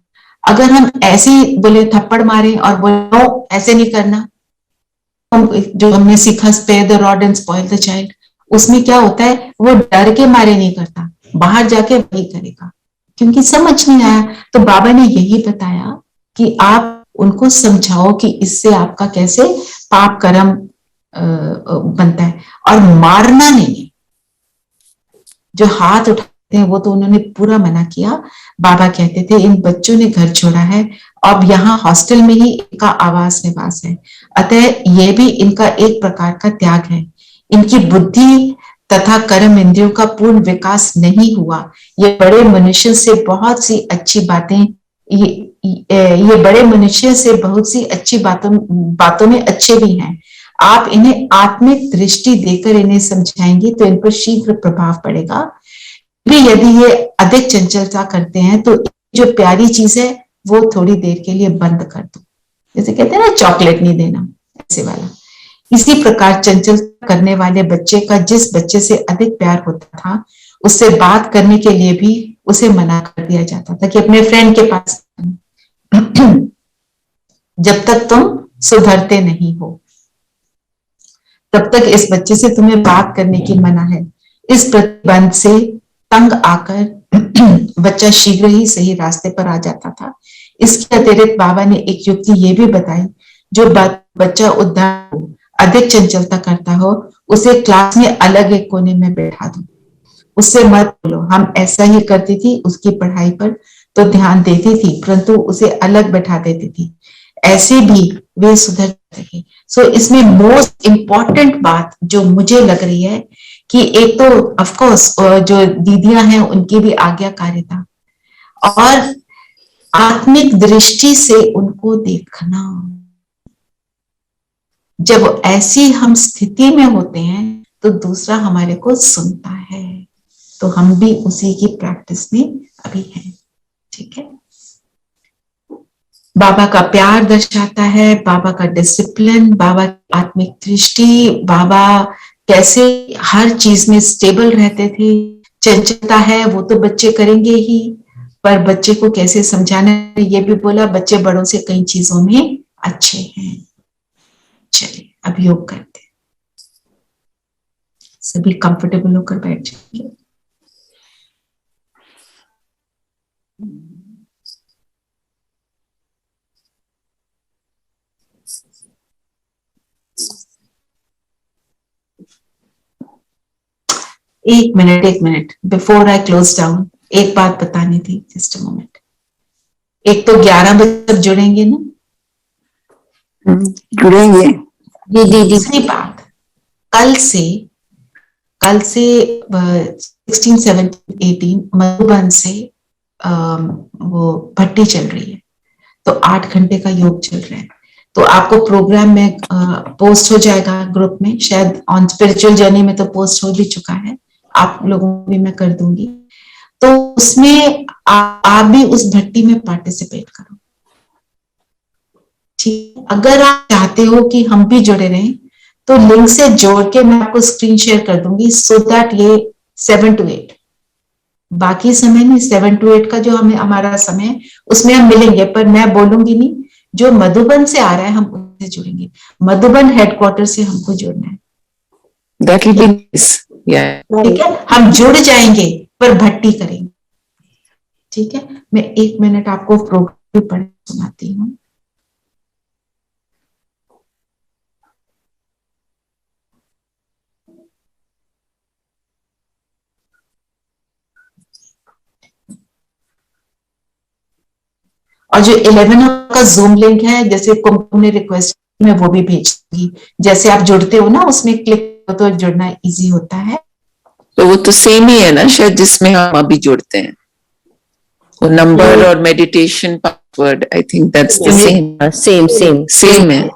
अगर हम ऐसे ही बोले, थप्पड़ मारे और बोले ऐसे नहीं करना, जो हमने सीखा spare the rod and spoil the child, उसमें क्या होता है, वो डर के मारे नहीं करता, बाहर जाके वही करेगा, क्योंकि समझ नहीं आया। तो बाबा ने यही बताया कि आप उनको समझाओ कि इससे आपका कैसे पाप कर्म बनता है, और मारना नहीं है। जो हाथ उठाते हैं वो तो उन्होंने पूरा मना किया। बाबा कहते थे इन बच्चों ने घर छोड़ा है, अब यहाँ हॉस्टल में ही इनका आवास निवास है, अतः ये भी इनका एक प्रकार का त्याग है। इनकी बुद्धि तथा कर्म इंद्रियों का पूर्ण विकास नहीं हुआ। ये बड़े मनुष्य से बहुत सी अच्छी बातें, ये बड़े मनुष्य से बहुत सी अच्छी बातों में अच्छे भी हैं। आप इन्हें आत्मिक दृष्टि देकर इन्हें समझाएंगे तो इन पर शीघ्र प्रभाव पड़ेगा। भी यदि ये अधिक चंचलता करते हैं तो जो प्यारी चीज है वो थोड़ी देर के लिए बंद कर दो। जैसे कहते हैं ना चॉकलेट नहीं देना, ऐसे वाला। इसी प्रकार चंचल करने वाले बच्चे का जिस बच्चे से अधिक प्यार होता था, उससे बात करने के लिए भी उसे मना कर दिया जाता था कि अपने फ्रेंड के पास जब तक तुम सुधरते नहीं हो तब तक इस बच्चे से तुम्हें बात करने की मना है। इस प्रतिबंध से तंग आकर बच्चा शीघ्र ही सही रास्ते पर आ जाता था। इसके अतिरिक्त बाबा ने एक युक्ति ये भी बताई, जो बच्चा उद्धार अधिक चंचलता करता हो उसे क्लास में अलग एक कोने में बैठा दो, उससे मत बोलो। हम ऐसा ही करती थी, उसकी पढ़ाई पर तो ध्यान देती थी परंतु उसे अलग बैठा देती थी। ऐसे भी वे सुधर जाएंगे। सो इसमें मोस्ट इम्पॉर्टेंट बात जो मुझे लग रही है कि एक तो ऑफ कोर्स जो दीदियां हैं उनकी भी आज्ञाकारिता और आत्मिक दृष्टि से उनको देखना। जब ऐसी हम स्थिति में होते हैं तो दूसरा हमारे को सुनता है, तो हम भी उसी की प्रैक्टिस में अभी हैं। ठीक है, बाबा का प्यार दर्शाता है, बाबा का डिसिप्लिन, बाबा की आत्मिक दृष्टि, बाबा कैसे हर चीज में स्टेबल रहते थे। चंचलता है वो तो बच्चे करेंगे ही, पर बच्चे को कैसे समझाना है ये भी बोला, बच्चे बड़ों से कई चीजों में अच्छे हैं। चलिए अब योग करते हैं, सभी कंफर्टेबल होकर बैठ जाइए। एक minute before I close down, एक बात बतानी थी, जस्ट अ मोमेंट। एक तो 11 बजे सब जुड़ेंगे ना? जुड़ेंगे। जी दीदी। दूसरी बात, कल से 16, 17, 18 मधुबन से वो भट्टी चल रही है, तो 8 घंटे का योग चल रहा है। तो आपको प्रोग्राम में पोस्ट हो जाएगा ग्रुप में, शायद ऑन स्पिरिचुअल जर्नी में तो पोस्ट हो भी चुका है, आप लोगों को भी मैं कर दूंगी। तो उसमें आप भी उस भट्टी में पार्टिसिपेट करो। ठीक, अगर आप चाहते हो कि हम भी जुड़े रहें तो लिंक से जोड़ के मैं आपको स्क्रीन शेयर कर दूंगी, सो दैट ये 7 to 8, बाकी समय नहीं, 7 to 8 का जो हमें हमारा समय उसमें हम मिलेंगे, पर मैं बोलूंगी नहीं, जो मधुबन से आ रहा है हम उससे जुड़ेंगे, मधुबन हेडक्वार्टर से हमको जुड़ना है। That will be nice. Yeah. ठीक है, हम जुड़ जाएंगे पर भट्टी करेंगे। ठीक है, मैं 1 मिनट आपको प्रोग्राम पढ़ सुनाती हूँ। और जो 11 का जूम लिंक है, जैसे कुमकुम ने रिक्वेस्ट की, मैं वो भी भेज दूंगी। जैसे आप जुड़ते हो ना, उसमें क्लिक तो जुड़ना इजी होता है। तो वो तो सेम ही है ना शायद, जिसमें हम अभी जुड़ते हैं, वो नंबर और meditation password, I think that's the same same है।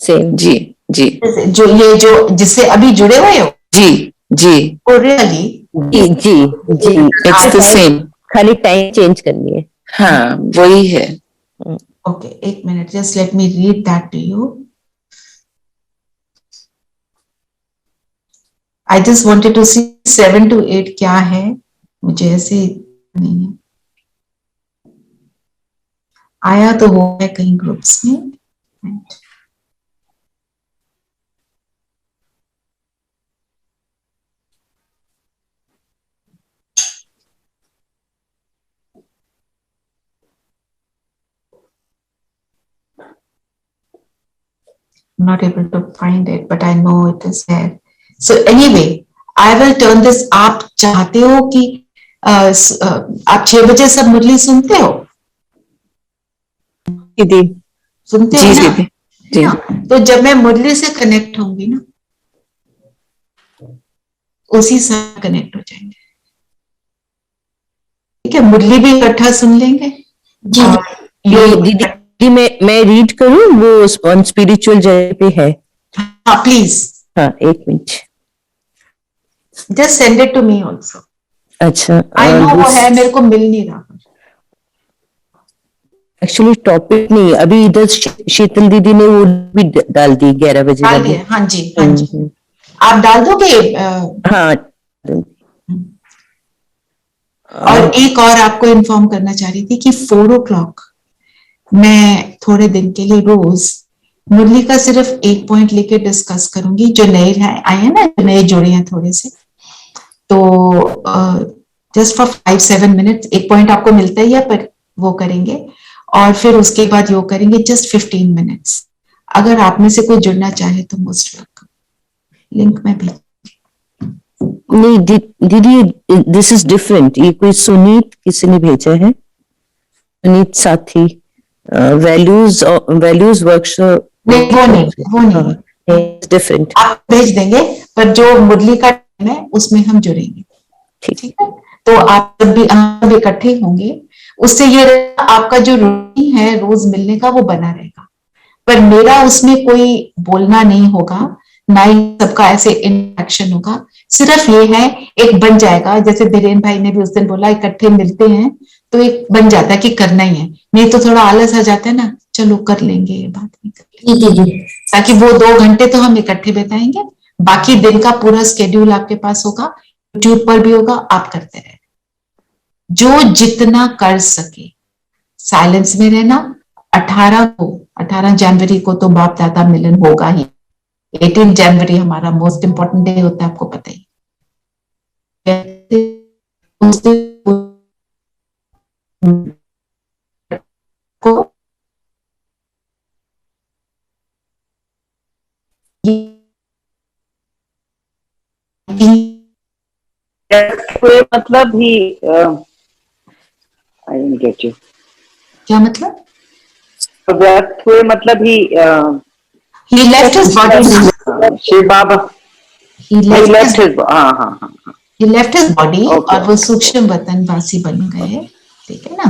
सेम। जी जी जो ये जो जिससे अभी जुड़े हुए हो, जी जी रियली जी जी जी, इट्स द सेम। खाली टाइम चेंज करनी है। हाँ वही है। Okay, 1 minute, just let me read that to you. I just wanted to see 7 to 8 क्या है, मुझे ऐसे नहीं है, आया तो वो है कई ग्रुप्स में। I'm not able to find it, but I know it is there. So anyway, I will turn this. आप चाहते हो कि आप 6 बजे सब मुरली सुनते हो? दीदी सुनते जी हो ना? दीदी जी। ना? तो जब मैं मुरली से कनेक्ट होंगी ना, उसी समय कनेक्ट हो जाएंगे। ठीक है, मुरली भी इकट्ठा सुन लेंगे। जी दीदी मैं रीड करूं, वो ऑन स्पिरिचुअल जर्नी पे है। हाँ प्लीज, हाँ 1 minute. Just send it to me also. अच्छा, आई नो वो है, मेरे को मिल नहीं रहा। एक्चुअली टॉपिक नहीं, अभी इधर शीतल दीदी ने वो भी डाल दी 11 बजे डाल वाली। दिया, हाँ जी हाँ जी, आप डाल दोगे? हाँ। और एक और आपको इन्फॉर्म करना चाह रही थी कि 4 o'clock मैं थोड़े दिन के लिए रोज मुरली का सिर्फ एक पॉइंट लेके डिस्कस करूंगी, जो नए आए हैं ना, जो नए जुड़े हैं थोड़े से, तो जस्ट फॉर 5-7 मिनट्स एक पॉइंट आपको मिलता ही है, पर वो करेंगे और फिर उसके बाद योग करेंगे जस्ट 15 मिनट्स। अगर आप में से कोई जुड़ना चाहे तो मोस्ट वेलकम, लिंक में भेज। नहीं दीदी, दिस इज डिफरेंट। ये कोई सुनीत किसी ने भेजा है, सुनीत साथी, वैल्यूज वर्कशॉप नहीं, वो नहीं डिफरेंट। आप भेज देंगे, पर जो मुरली का टाइम है उसमें हम जुड़ेंगे। ठीक है, तो आप जब भी हम इकट्ठे होंगे, उससे ये रहेगा, आपका जो रूटीन है रोज मिलने का वो बना रहेगा, पर मेरा उसमें कोई बोलना नहीं होगा, ना ही सबका ऐसे इंटरेक्शन होगा। सिर्फ ये है, एक बन जाएगा, जैसे धीरेन भाई ने भी उस दिन बोला इकट्ठे मिलते हैं तो एक बन जाता है कि करना ही है, नहीं तो थोड़ा आलस आ जाता है ना, चलो कर लेंगे ये बात नहीं कर लेंगे, ताकि वो 2 घंटे तो हम इकट्ठे बिताएंगे, बाकी दिन का पूरा स्केड्यूल आपके पास होगा, यूट्यूब पर भी होगा, आप करते रहे जो जितना कर सके। साइलेंस में रहना। 18 जनवरी को तो बाप दादा मिलन होगा ही। 18 जनवरी हमारा मोस्ट इंपॉर्टेंट डे होता है, आपको पता ही। उस दिन को कोई मतलब ही आई डिडंट गेट यू। क्या मतलब? व्यर्थ हुए मतलब ही he left his body Shiv Baba he left his हाँ he left his body Okay. और वो सूक्ष्म वतन वासी बन गए। ठीक है ना,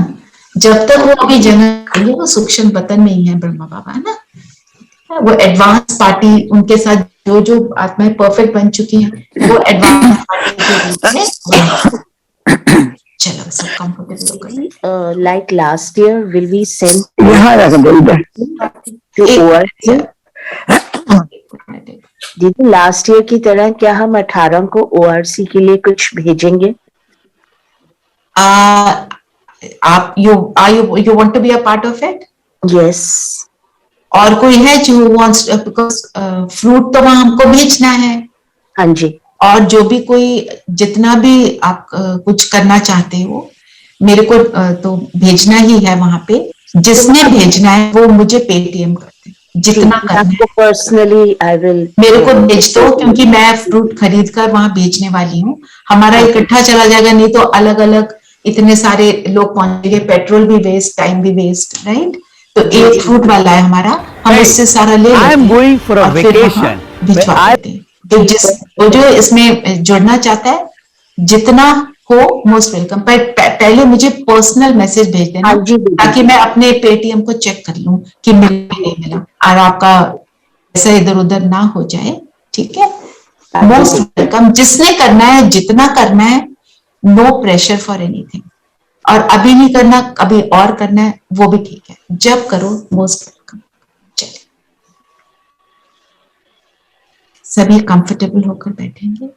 जब तक वो अभी जन्म लेंगे वो सूक्ष्म वतन में ही है ब्रह्मा बाबा, है ना। वो एडवांस पार्टी, उनके साथ जो जो आत्माएं परफेक्ट बन चुकी हैं वो एडवांस पार्टी के रूप में। चलो सब कंफर्टेबल हो गए। Like last year, will we send to एक- ORC? दीदी लास्ट ईयर की तरह क्या हम 18 को ORC के लिए कुछ भेजेंगे? आप you want to be a part of it? Yes. और कोई है जो wants, because फ्रूट तो वहां हमको भेजना है, हाँ जी। और जो भी कोई जितना भी आप कुछ करना चाहते हो मेरे को तो भेजना ही है वहां पे। जिसने भेजना है वो मुझे पेटीएम कर दे, जितना करना है पर्सनली आई विल मेरे को भेज दो, क्योंकि मैं फ्रूट खरीद कर वहां बेचने वाली हूँ। हमारा इकट्ठा चला जाएगा, नहीं तो अलग अलग इतने सारे लोग पहुंचेंगे, पेट्रोल भी वेस्ट, टाइम भी वेस्ट, राइट। तो एक फ्रूट वाला है हमारा, हम उससे सारा ले लेते हैं going for a और फिर वहाँ vacation. भिजवा देते हैं। तो वो जो इसमें जुड़ना चाहता है जितना हो मोस्ट वेलकम, पर पहले मुझे पर्सनल मैसेज भेज देना ताकि मैं अपने पेटीएम को चेक कर लूं कि मिला नहीं मिला, और आपका ऐसा इधर उधर ना हो जाए। ठीक है, मोस्ट वेलकम। जिसने करना है जितना करना है, नो प्रेशर फॉर एनीथिंग, और अभी नहीं करना कभी और करना है वो भी ठीक है, जब करो मोस्ट वेलकम। चलिए सभी कंफर्टेबल होकर बैठेंगे।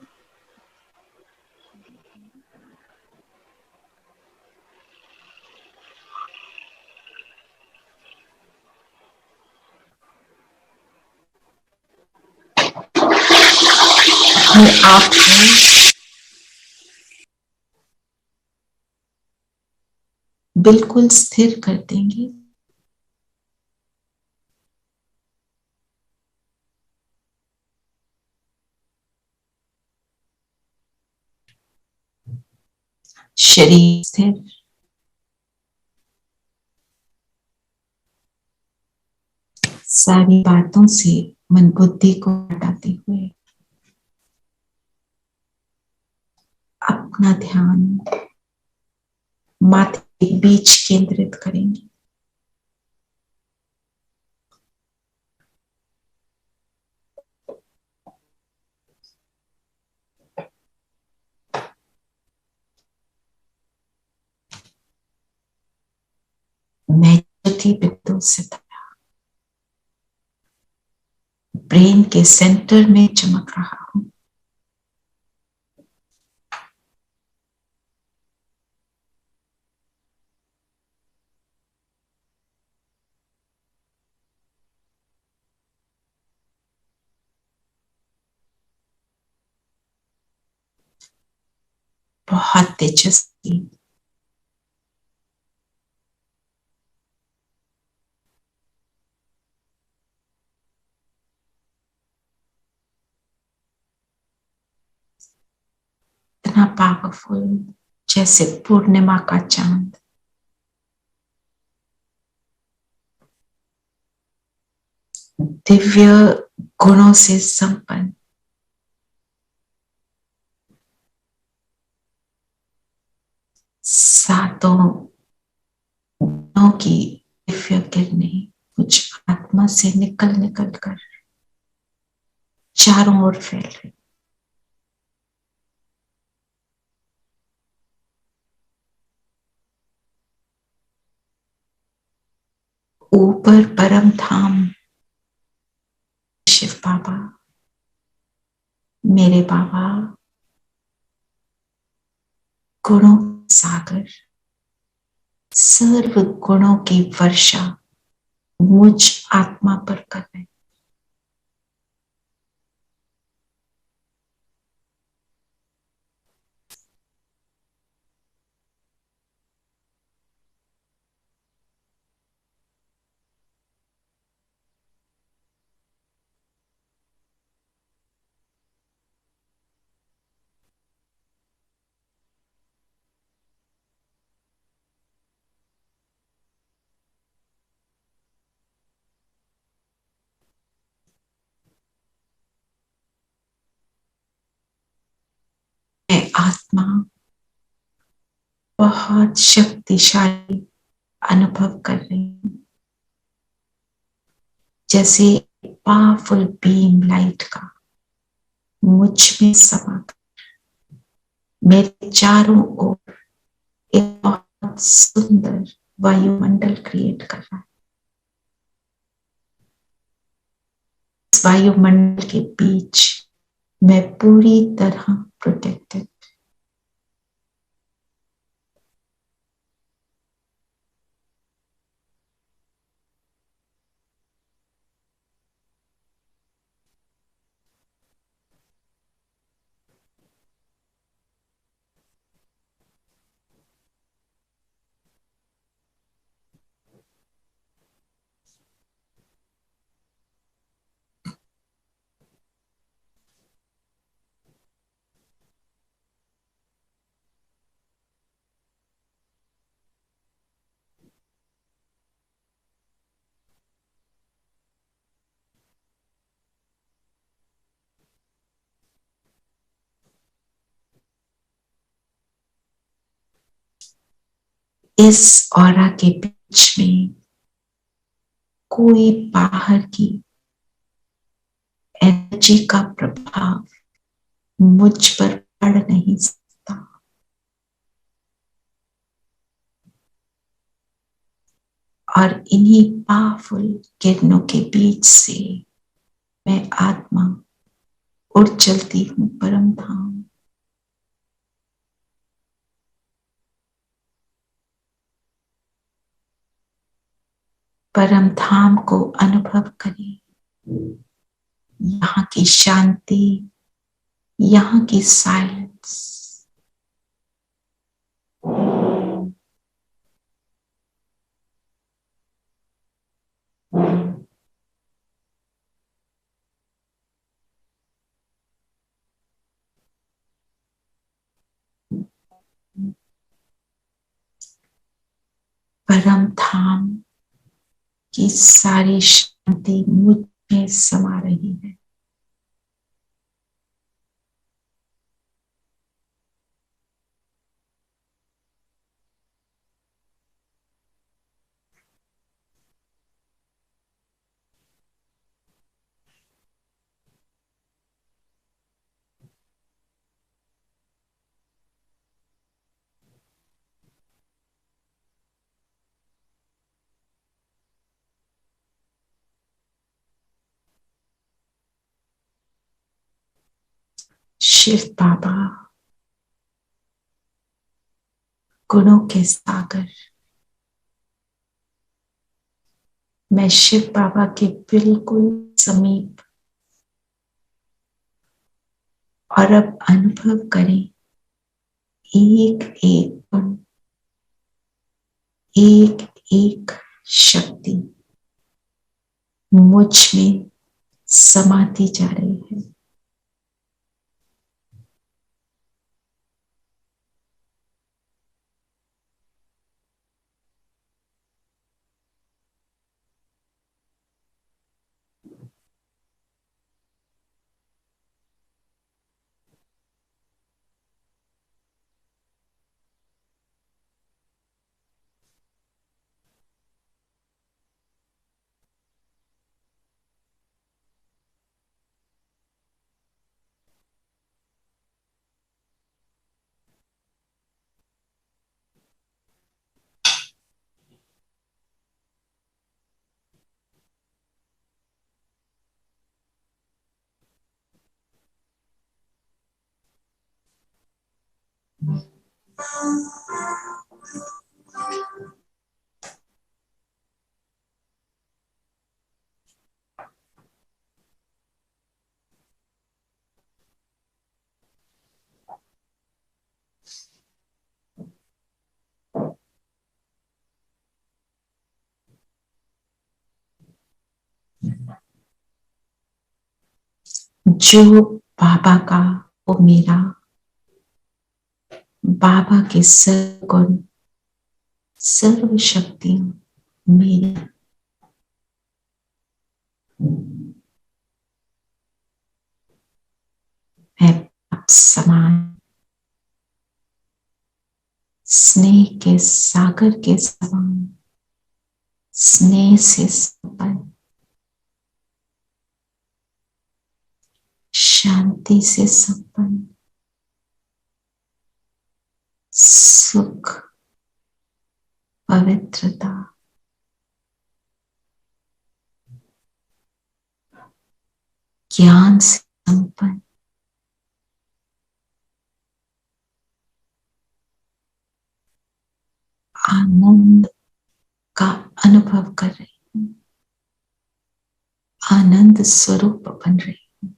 अपने आप को बिल्कुल स्थिर कर देंगे। शरीर स्थिर, सारी बातों से मन बुद्धि को हटाते हुए अपना ध्यान माथे के बीच केंद्रित करेंगे। मैं ज्योति बिंदु सितारा ब्रेन के सेंटर में चमक रहा हूं। बहुत तेजस्वी, इतना पावरफुल, जैसे पूर्णिमा का चांद। दिव्य गुणों से संपन्न, सातों गुणों की दिव्य किरणें मुझ आत्मा से निकल निकल कर चारों ओर फैल रही। ऊपर परम धाम शिव बाबा, मेरे बाबा, गुणों के सागर, सर्व गुणों की वर्षा मुझ आत्मा पर कर रहे। मैं आत्मा बहुत शक्तिशाली अनुभव कर रही हूँ, जैसे पावरफुल बीम लाइट का मुझ में समा मेरे चारों ओर एक बहुत सुंदर वायुमंडल क्रिएट कर रहा है। इस वायुमंडल के बीच मैं पूरी तरह प्रोटेक्टेड। इस ऑरा के बीच में कोई बाहर की एनर्जी का प्रभाव मुझ पर पड़ नहीं सकता। और इन्हीं पावरफुल किरणों के बीच से मैं आत्मा उड़ चलती हूँ परम धाम। परम धाम को अनुभव करें, यहाँ की शांति, यहाँ की साइलेंस। परम धाम की सारी शांति मुझ में समा रही है। शिव बाबा, गुणों के सागर, मैं शिव बाबा के बिल्कुल समीप। और अब अनुभव करें एक एक गुण, एक एक शक्ति मुझ में समाती जा रही है। जो बाबा का वो मेरा, बाबा के सर्वगुण सर्व शक्तियां मेरी। मैं आप समान स्नेह के सागर के समान, स्नेह से संपन्न, शांति से संपन्न, सुख, पवित्रता, ज्ञान से संपन्न, आनंद का अनुभव कर रही हूं, आनंद स्वरूप बन रही हूं।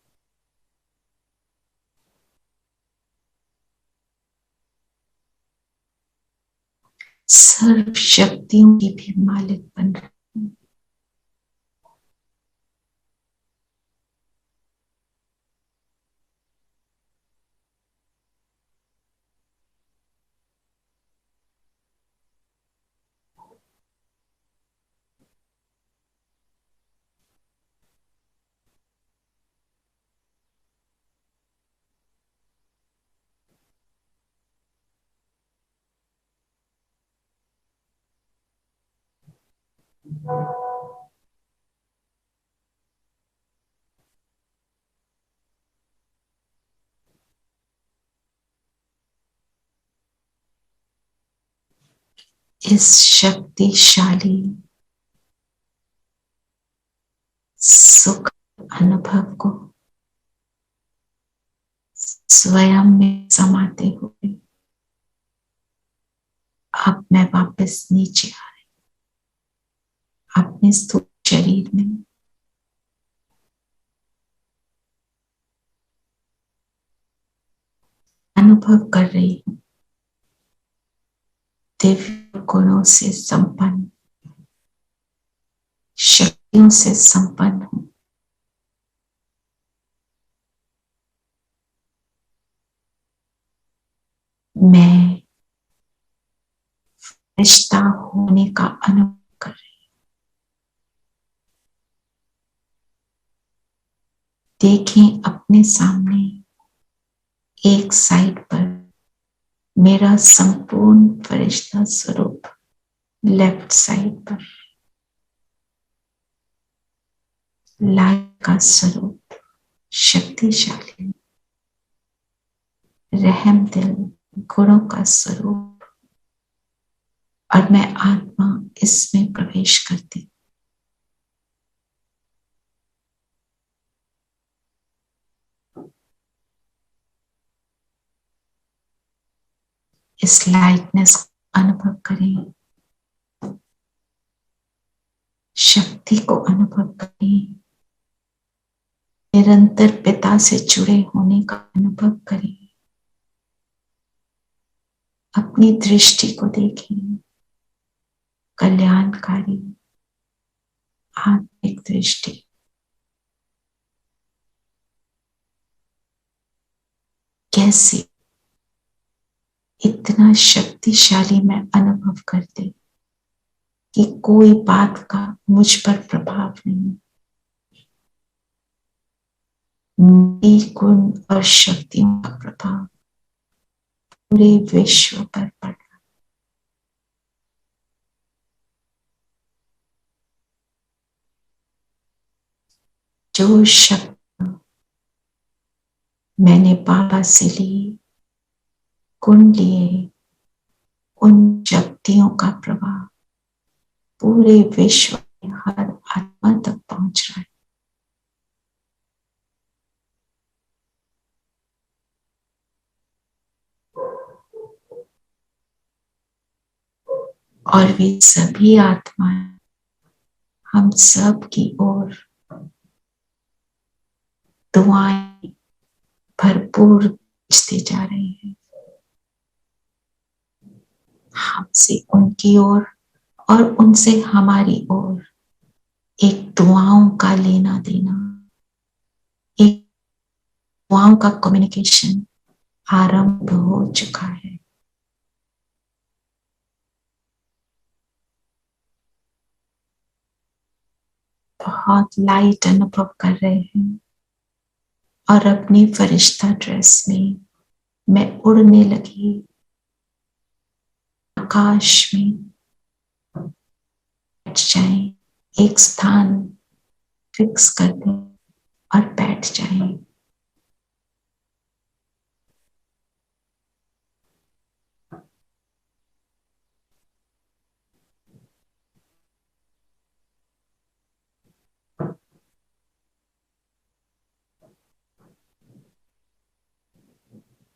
सर्व शक्तियों की भी मालिक बन रही हूं। इस शक्तिशाली सुख अनुभव को स्वयं में समाते हुए अब मैं वापस नीचे आ रही हूं, अपने स्थूल शरीर में। अनुभव कर रही हूं दिव्य गुणों से संपन्न, शक्तियों से संपन्न हूं। मैं रिश्ता होने का अनुभव कर रही हूं। देखें अपने सामने एक साइड पर मेरा संपूर्ण फरिश्ता स्वरूप, लेफ्ट साइड पर लाइट का स्वरूप, शक्तिशाली, रहम दिल, गुणों का स्वरूप, और मैं आत्मा इसमें प्रवेश करती। इस लाइटनेस को अनुभव करें, शक्ति को अनुभव करें, निरंतर पिता से जुड़े होने का अनुभव करें। अपनी दृष्टि को देखें, कल्याणकारी आत्मिक दृष्टि। कैसे इतना शक्तिशाली मैं अनुभव करती कि कोई बात का मुझ पर प्रभाव नहीं, मेरी गुण और शक्तियों का प्रभाव पूरे विश्व पर पड़ रहा। जो शक्ति मैंने बाबा से ली, गुण लिए, उन शक्तियों का प्रभाव पूरे विश्व में हर आत्मा तक पहुंच रहा है। और वे सभी आत्माएं हम सब की ओर दुआएं भरपूर भेजते जा रहे हैं, हमसे उनकी ओर और उनसे हमारी ओर एक दुआओं का लेना देना, एक दुआओं का कम्युनिकेशन आरंभ हो चुका है। बहुत लाइट अनुभव कर रहे हैं और अपनी फरिश्ता ड्रेस में मैं उड़ने लगी, आकाश में बैठ जाएं, एक स्थान फिक्स कर दें और बैठ जाएं।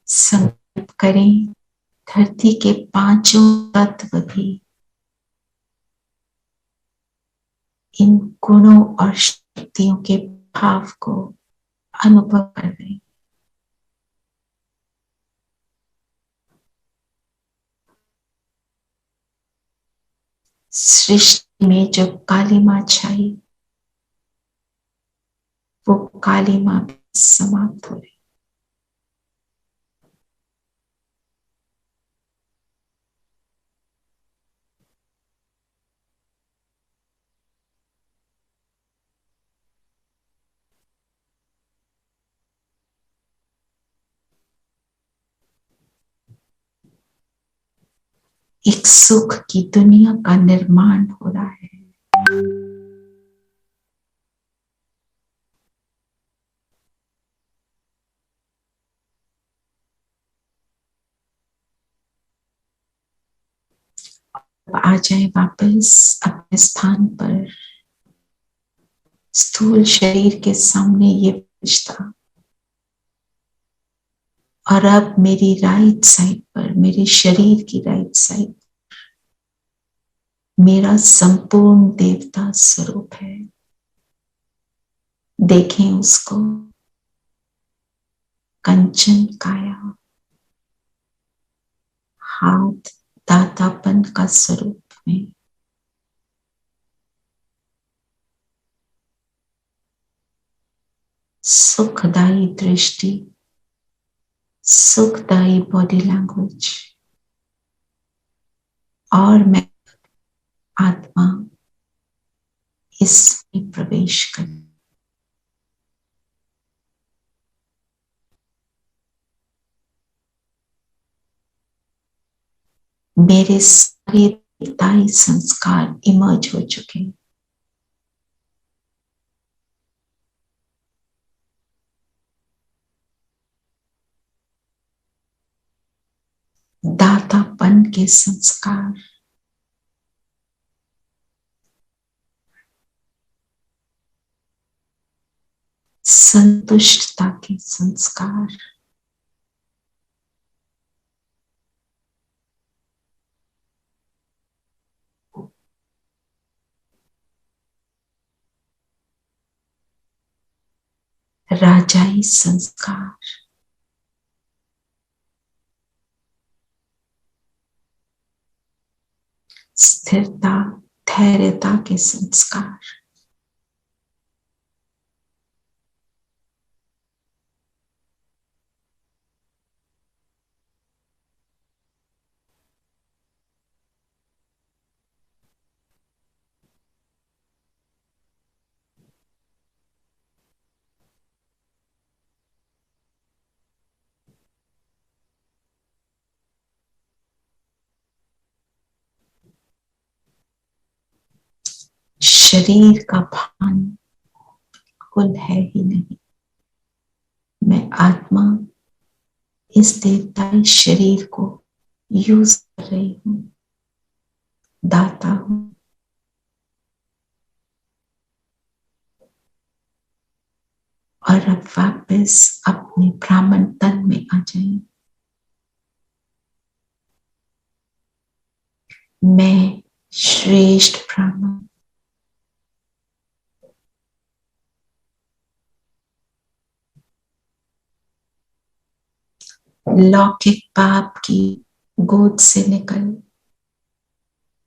संकल्प करें, धरती के पांचों तत्व भी इन गुणों और शक्तियों के भाव को अनुभव कर रहे हैं। सृष्टि में जो काली मां छाई, वो काली मां भी समाप्त हो रही। एक सुख की दुनिया का निर्माण हो रहा है। आ जाए वापस अपने स्थान पर, स्थूल शरीर के सामने ये फरिश्ता, और अब मेरी राइट साइड पर, मेरे शरीर की राइट साइड मेरा संपूर्ण देवता स्वरूप है। देखें उसको, कंचन काया, हाथ दातापन का स्वरूप में, सुखदायी दृष्टि, सुखदायी बॉडी लैंग्वेज, और मैं आत्मा इसमें प्रवेश कर। मेरे सारे देवताई संस्कार इमर्ज हो चुके हैं। दातापन के संस्कार, संतुष्टता के संस्कार, राजाई संस्कार, स्थिरता धैर्यता के संस्कार, शरीर का भान बिल्कुल है ही नहीं। मैं आत्मा इस देवताई शरीर को यूज कर रही हूं, दाता हूं। और अब वापस अपने ब्राह्मण तन में आ जाएं। मैं श्रेष्ठ ब्राह्मण, लौकिक पाप की गोद से निकल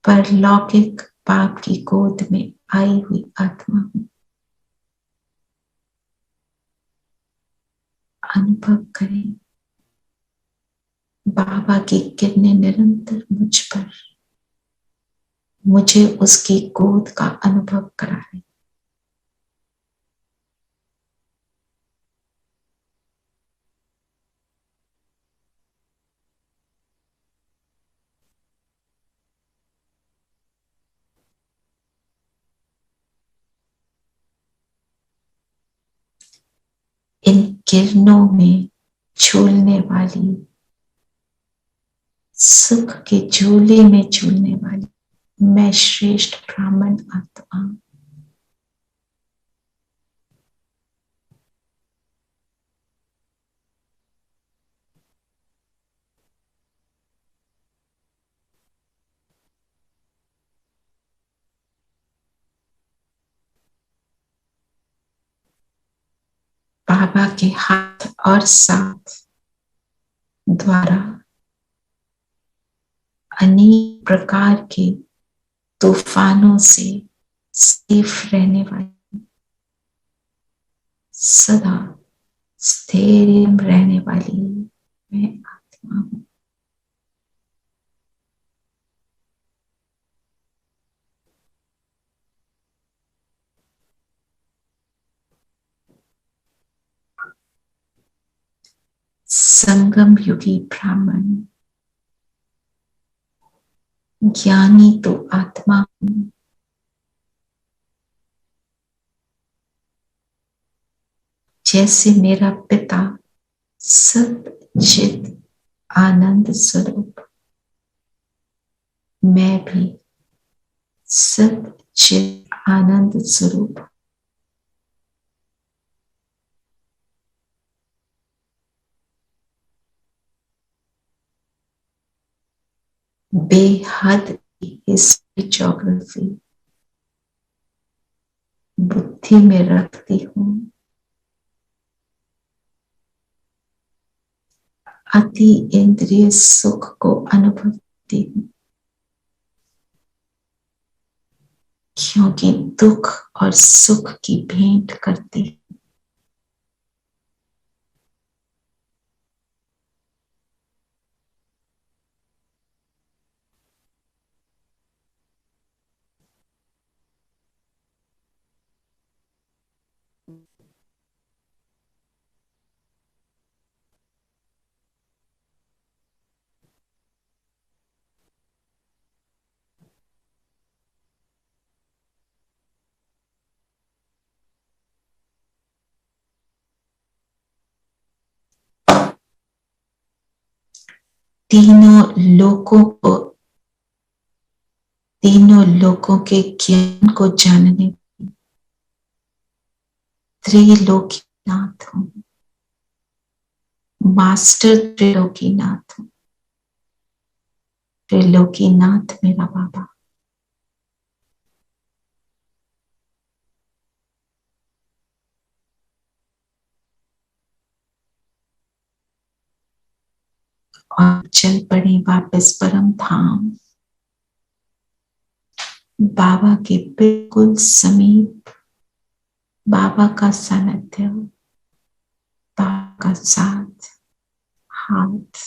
परलौकिक पाप की गोद में आई हुई आत्मा हूं। अनुभव करें बाबा की किरणें निरंतर मुझ पर, मुझे उसकी गोद का अनुभव कराए। इन किरणों में झूलने वाली, सुख के झूले में झूलने वाली मैं श्रेष्ठ ब्राह्मण आत्मा। बाबा के हाथ और साथ द्वारा अनेक प्रकार के तूफानों से सेफ रहने वाली, सदा स्थैर्य रहने वाली मैं आत्मा हूं। संगम युगी ब्राह्मण, ज्ञानी तो आत्मा हूं। जैसे मेरा पिता सच्चित आनंद स्वरूप, मैं भी सच्चित आनंद स्वरूप। बेहद हिस्ट्री ज्योग्राफी बुद्धि में रखती हूं। अति इंद्रिय सुख को अनुभवती हूं, क्योंकि दुख और सुख की भेंट करती हूं। तीनों लोकों के ज्ञान को जानने त्रिलोकीनाथ हूं, मास्टर त्रिलोकीनाथ हूं। त्रिलोकीनाथ मेरा बाबा। और चल पड़ी वापस परम धाम, बाबा के बिल्कुल समीप, बाबा का सानिध्य, बाबा का साथ, हाथ,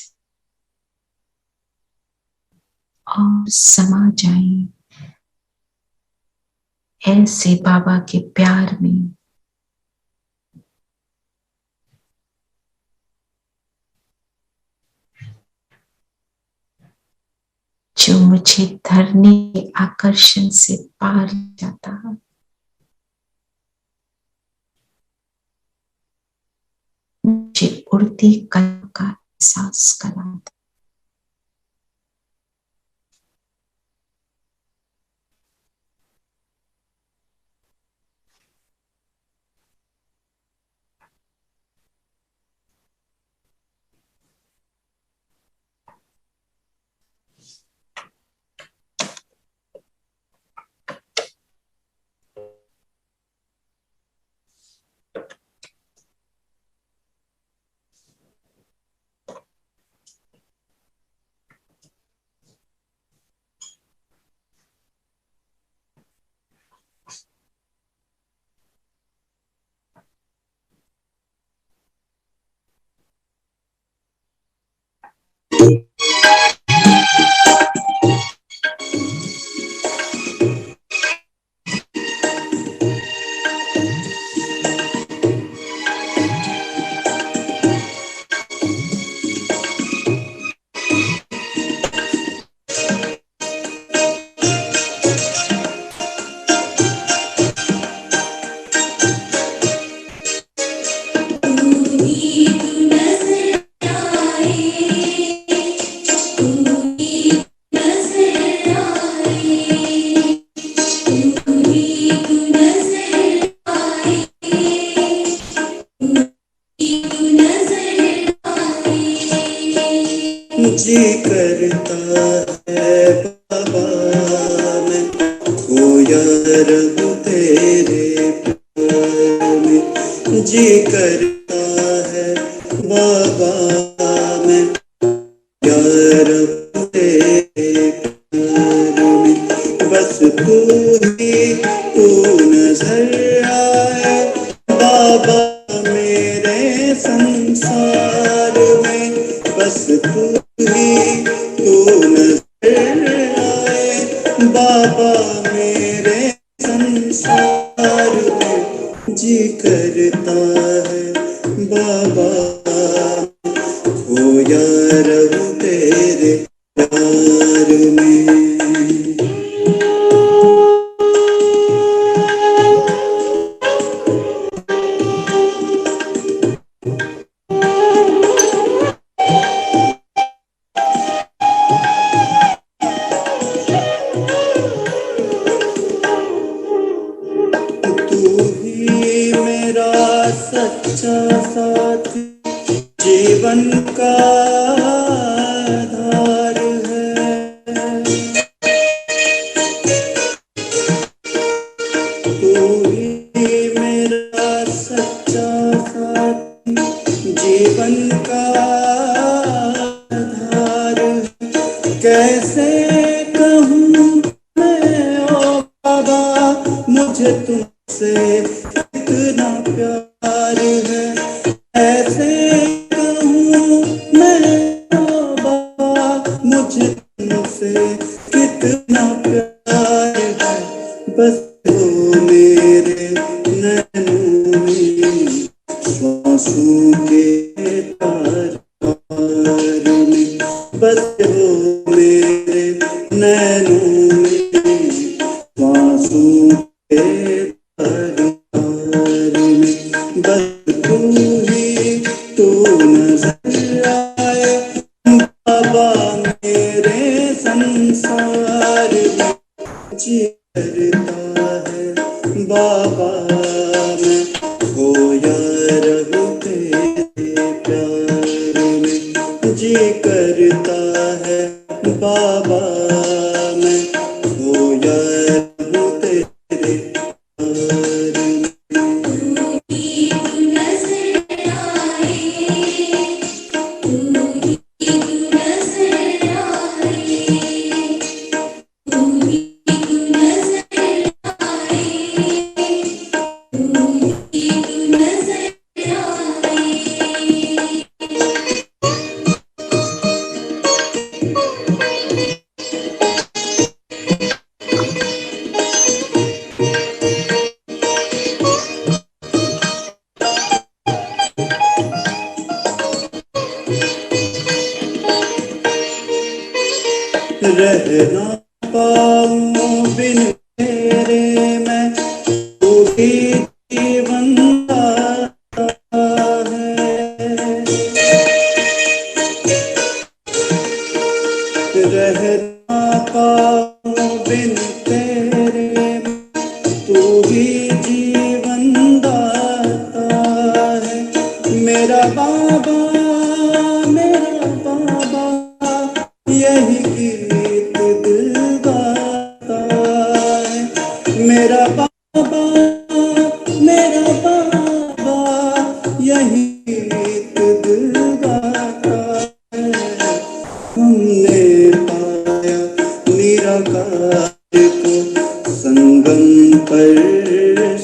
और समा जाएं ऐसे बाबा के प्यार में। जो मुझे धरने के आकर्षण से पार ले जाता है, मुझे उड़ती कला का एहसास कराता। जी करता है बाबा मैं खोया रहूं तेरे प्यार में, जी करता है बाबा मैं खोया रहूं तेरे प्यार में, बस तू ही तू नजर आए बाबा मेरे संसार में, बस तू ही तू नजर आए बाबा मेरे संसार में, जी करता है बाबा खोया रहूं तेरे प्यार में। तू ही मेरा सच्चा साथी जीवन का आधार है, तू ही मेरा सच्चा साथी जीवन का आधार है, कैसे कहूँ मैं ओ बाबा मुझे तुमसे कितना प्यार है, ऐसे कहूँ मैं ओ बाबा मुझे तुमसे कितना प्यार है, बस हो मेरे नैनों में श्वासों के तार में, बस हो मेरे नैनों में श्वासों के तार में, बस तू ही तू नजर आए बाबा मेरे संसार में, जी करता है बाबा मैं खोया रहूं तेरे प्यार में, जी करता है बाबा मैं खोया रहूं तेरे प्यार में। रह ना पाऊं बिन तेरे मैं, तू ही जीवन दाता है, रह ना पाऊं बिन तेरे मैं, तू ही जीवन दाता है, मेरा बाबा यही गीत दिल गाता है, मेरा बाबा यही गीत दिल गाता है, हमने पाया निराकार को संगम पर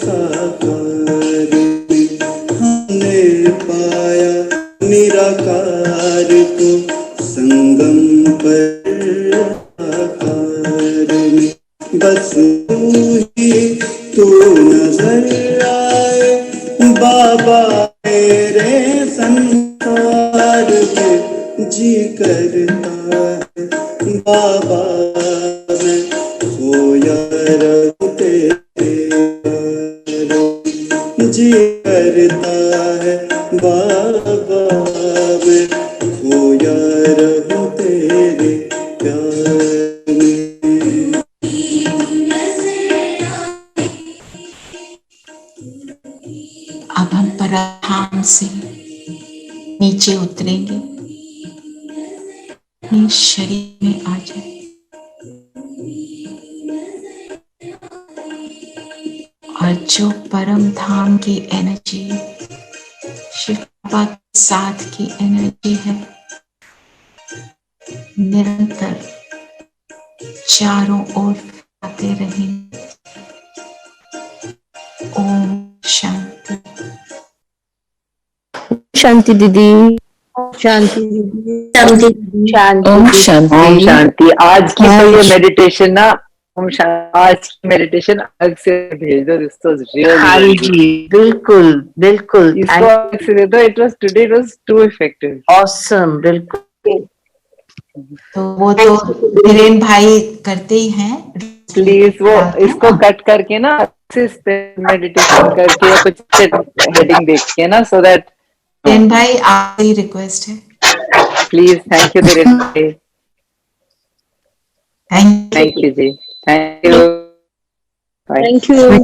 साकार में, हमने पाया निराकार को संगम पर साकार में, बस तू ही तू नजर आए बाबा मेरे संसार में, जी करता है बाबा मैं खोया रहूं तेरे प्यार में, जी करता है बाबा मैं खोया रहूं तेरे प्यार में। अब हम परधाम से नीचे उतरेंगे, अपने शरीर में आ जाए और जो परम धाम की एनर्जी, शिव बाबा के साथ की एनर्जी है, निरंतर चारों ओर फैलाते रहें। ओम शांति। शांति दीदी। शांति दीदी। शांति। ओम शांति। ओम शांति। आज की तो ये मेडिटेशन ना, ओम शांति, आज की मेडिटेशन अलग से भेज दो दोस्तों। हाँ जी, बिल्कुल बिल्कुल। इसको अलग से दे दो। It was today, it was too effective. Awesome, बिल्कुल। तो वो तो धीरेन भाई करते ही हैं। प्लीज वो इसको कट करके ना मेडिटेशन करके या कुछ हेडिंग देख के ना, सो दैट। धीरेन भाई आपकी रिक्वेस्ट है। प्लीज। थैंक यू धीरेन भाई। थैंक थैंक यू जी। Thank you. Thank you.